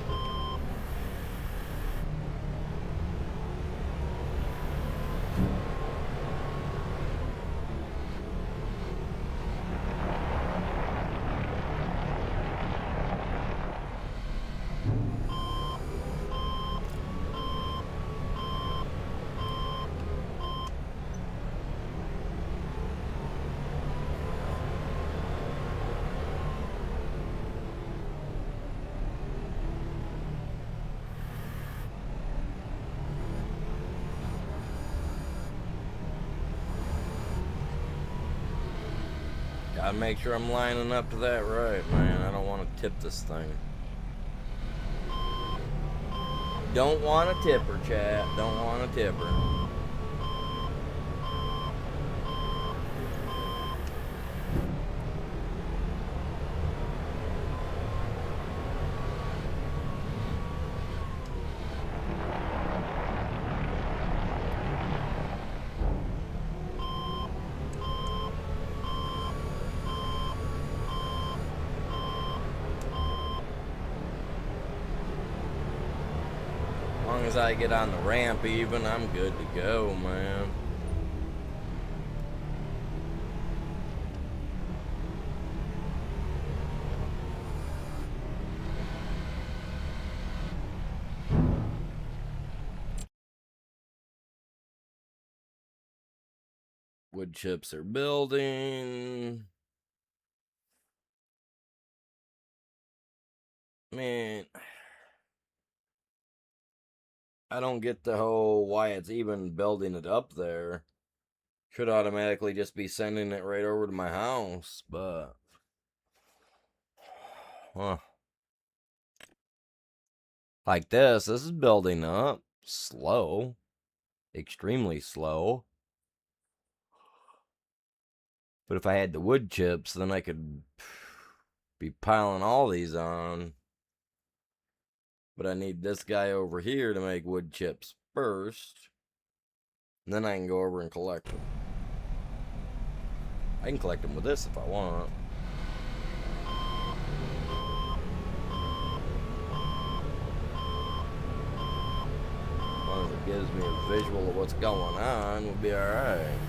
Gotta make sure I'm lining up to that right, man. I don't want to tip this thing. Don't want to tip her, chat. Don't want to tip her. As long as I get on the ramp even, I'm good to go, man. Wood chips are building. Man, I don't get the whole why it's even building it up there. Should automatically just be sending it right over to my house, but like this is building up slow, extremely slow. But if I had the wood chips, then I could be piling all these on. But I need this guy over here to make wood chips first. And then I can go over and collect them. I can collect them with this if I want. As long as it gives me a visual of what's going on, we'll be alright.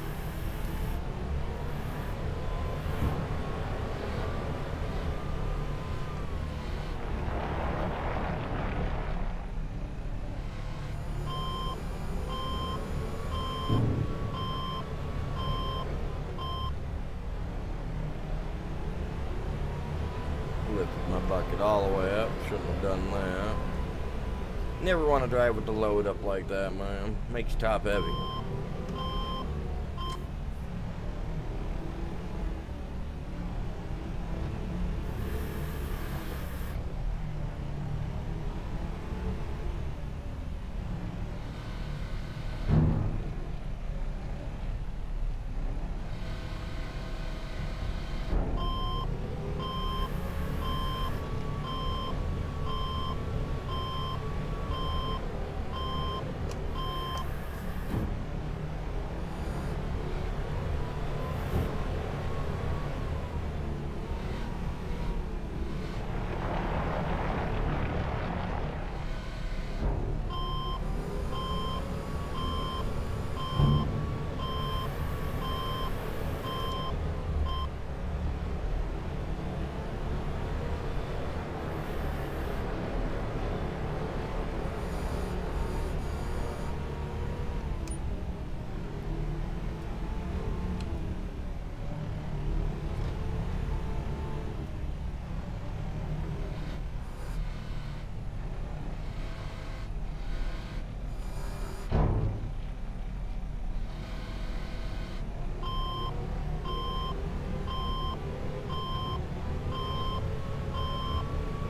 Lifted my bucket all the way up. Shouldn't have done that. Never want to drive with the load up like that, man. Makes you top heavy.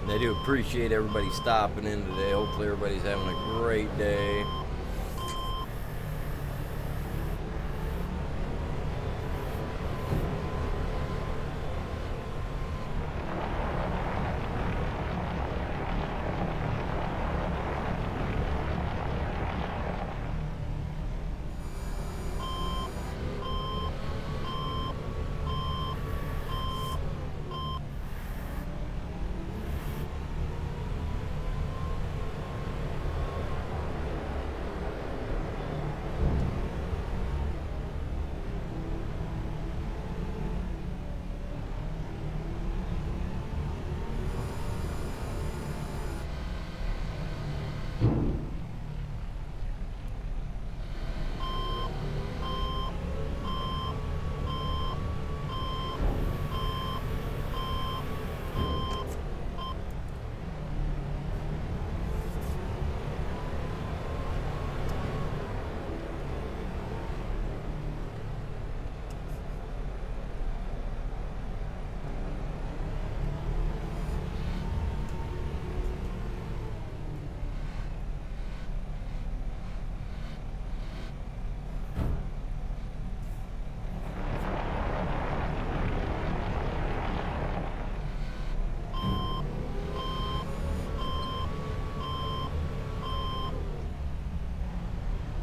I do appreciate everybody stopping in today. Hopefully everybody's having a great day.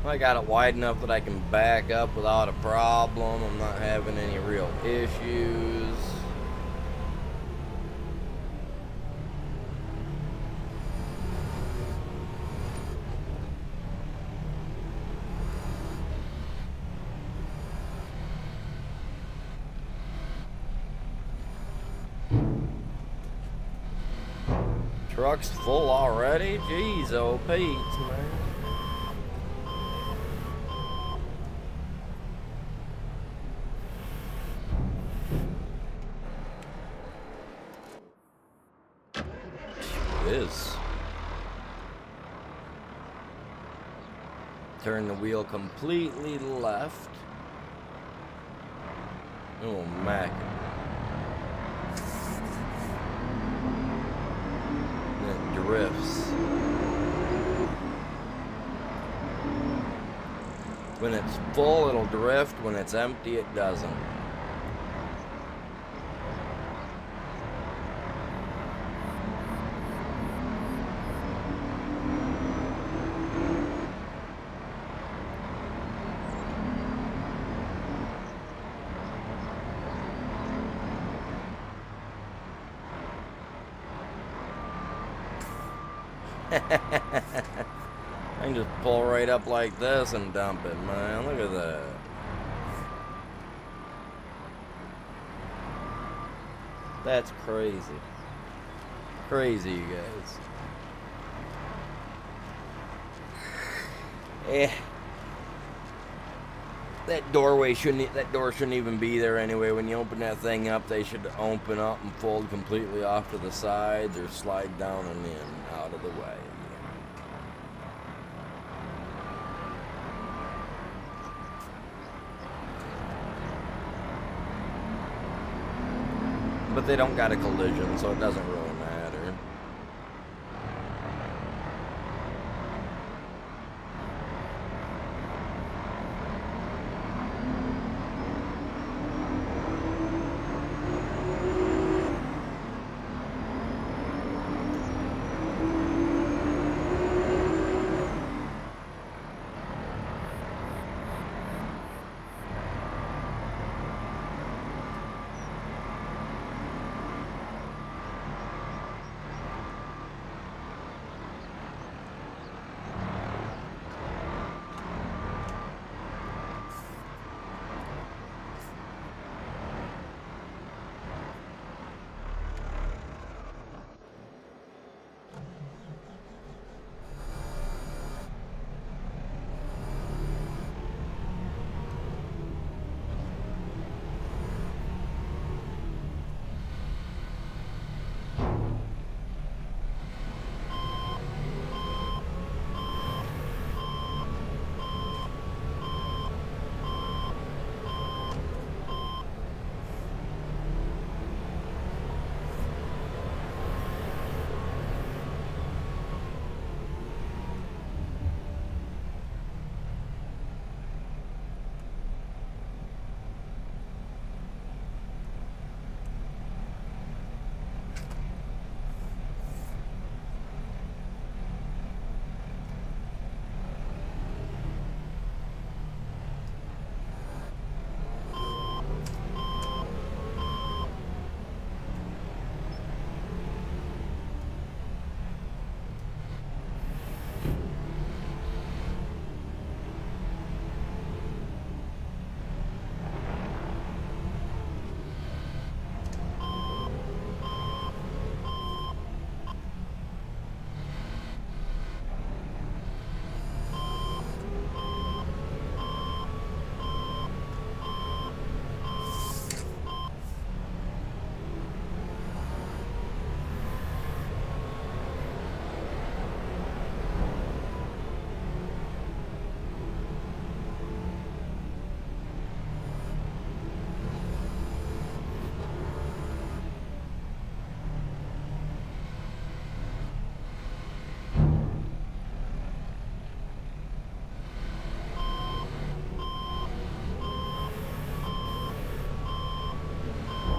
I got it wide enough that I can back up without a problem. I'm not having any real issues. Truck's full already? Jeez, oh Pete, man. It is. Turn the wheel completely left. Oh, Mac. It drifts. When it's full, it'll drift. When it's empty, it doesn't. I can just pull right up like this and dump it, man. Look at that. That's crazy. Crazy, you guys. Eh. That door shouldn't even be there anyway. When you open that thing up, they should open up and fold completely off to the sides or slide down and in, out of the way. But they don't got a collision, so it doesn't really matter.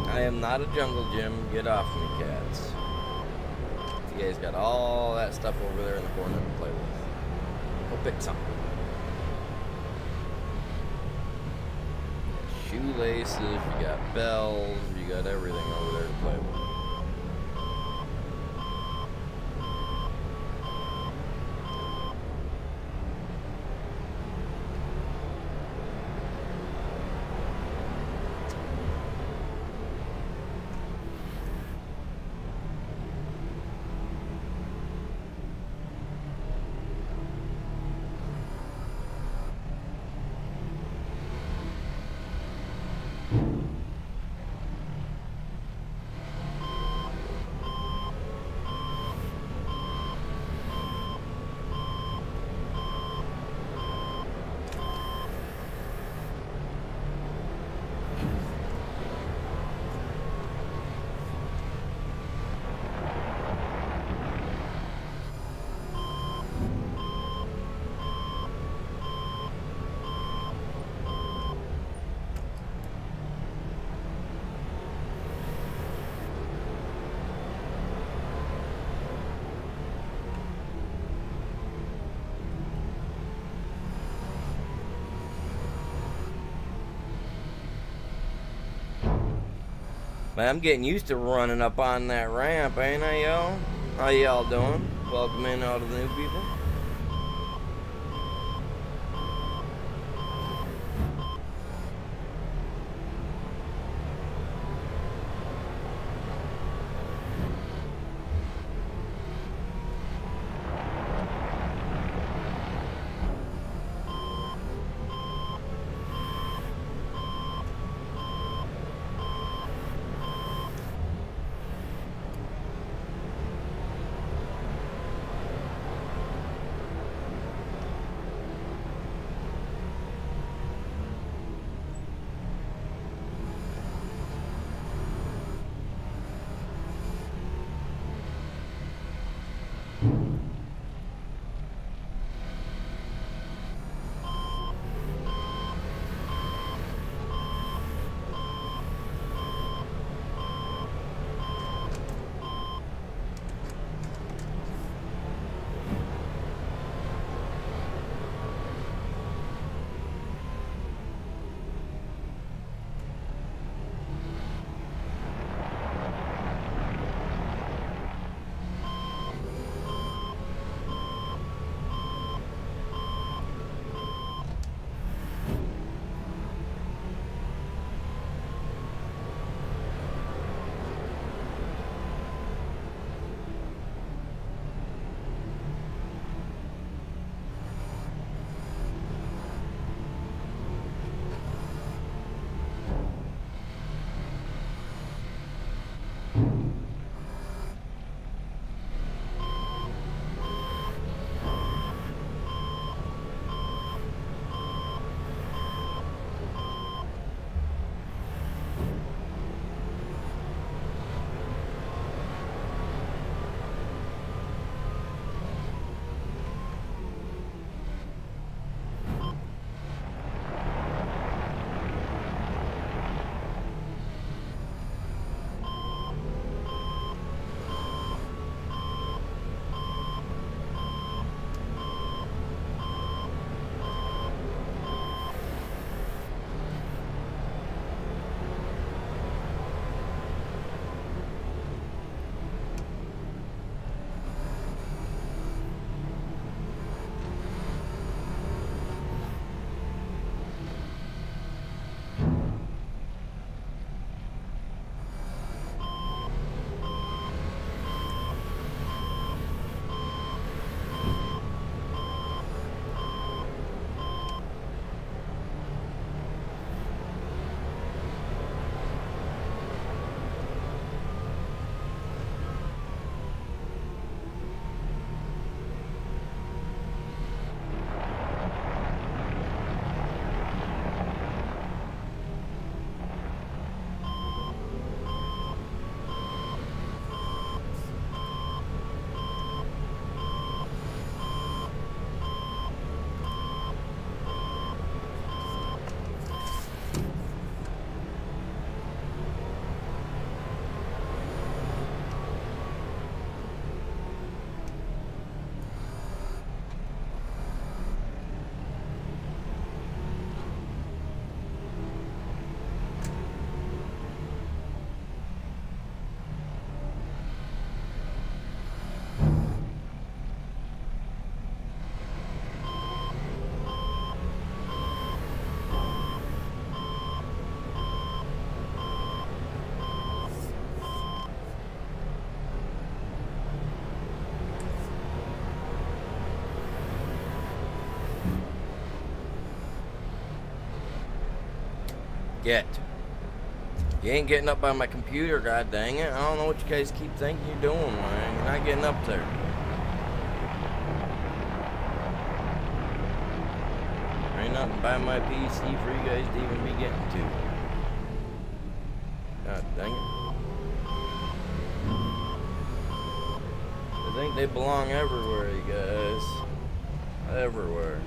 I am not a jungle gym. Get off me, cats. You guys got all that stuff over there in the corner to play with. Go pick something. shoelaces, you got bells, you got everything over there to play with. Man, I'm getting used to running up on that ramp, ain't I, y'all? How y'all doing? Welcome in all of the new people. Get. You ain't getting up by my computer, god dang it. I don't know what you guys keep thinking you're doing, man. You're not getting up there. There ain't nothing by my PC for you guys to even be getting to. God dang it. I think they belong everywhere, you guys. Everywhere.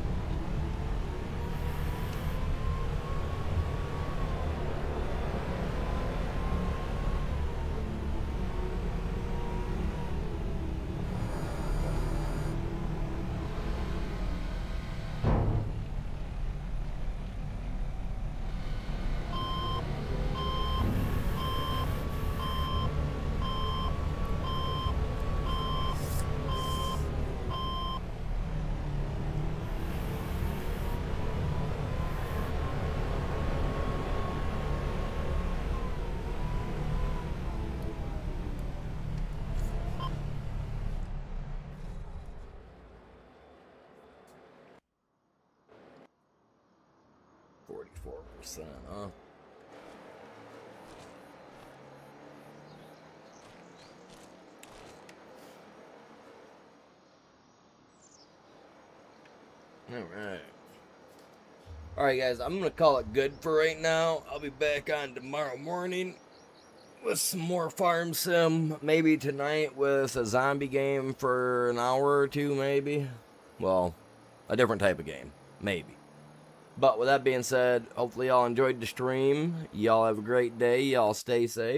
%, huh? Alright. Alright, guys, I'm gonna call it good for right now. I'll be back on tomorrow morning with some more Farm Sim. Maybe tonight with a zombie game for an hour or two, maybe. Well, a different type of game. Maybe. But with that being said, hopefully y'all enjoyed the stream. Y'all have a great day. Y'all stay safe.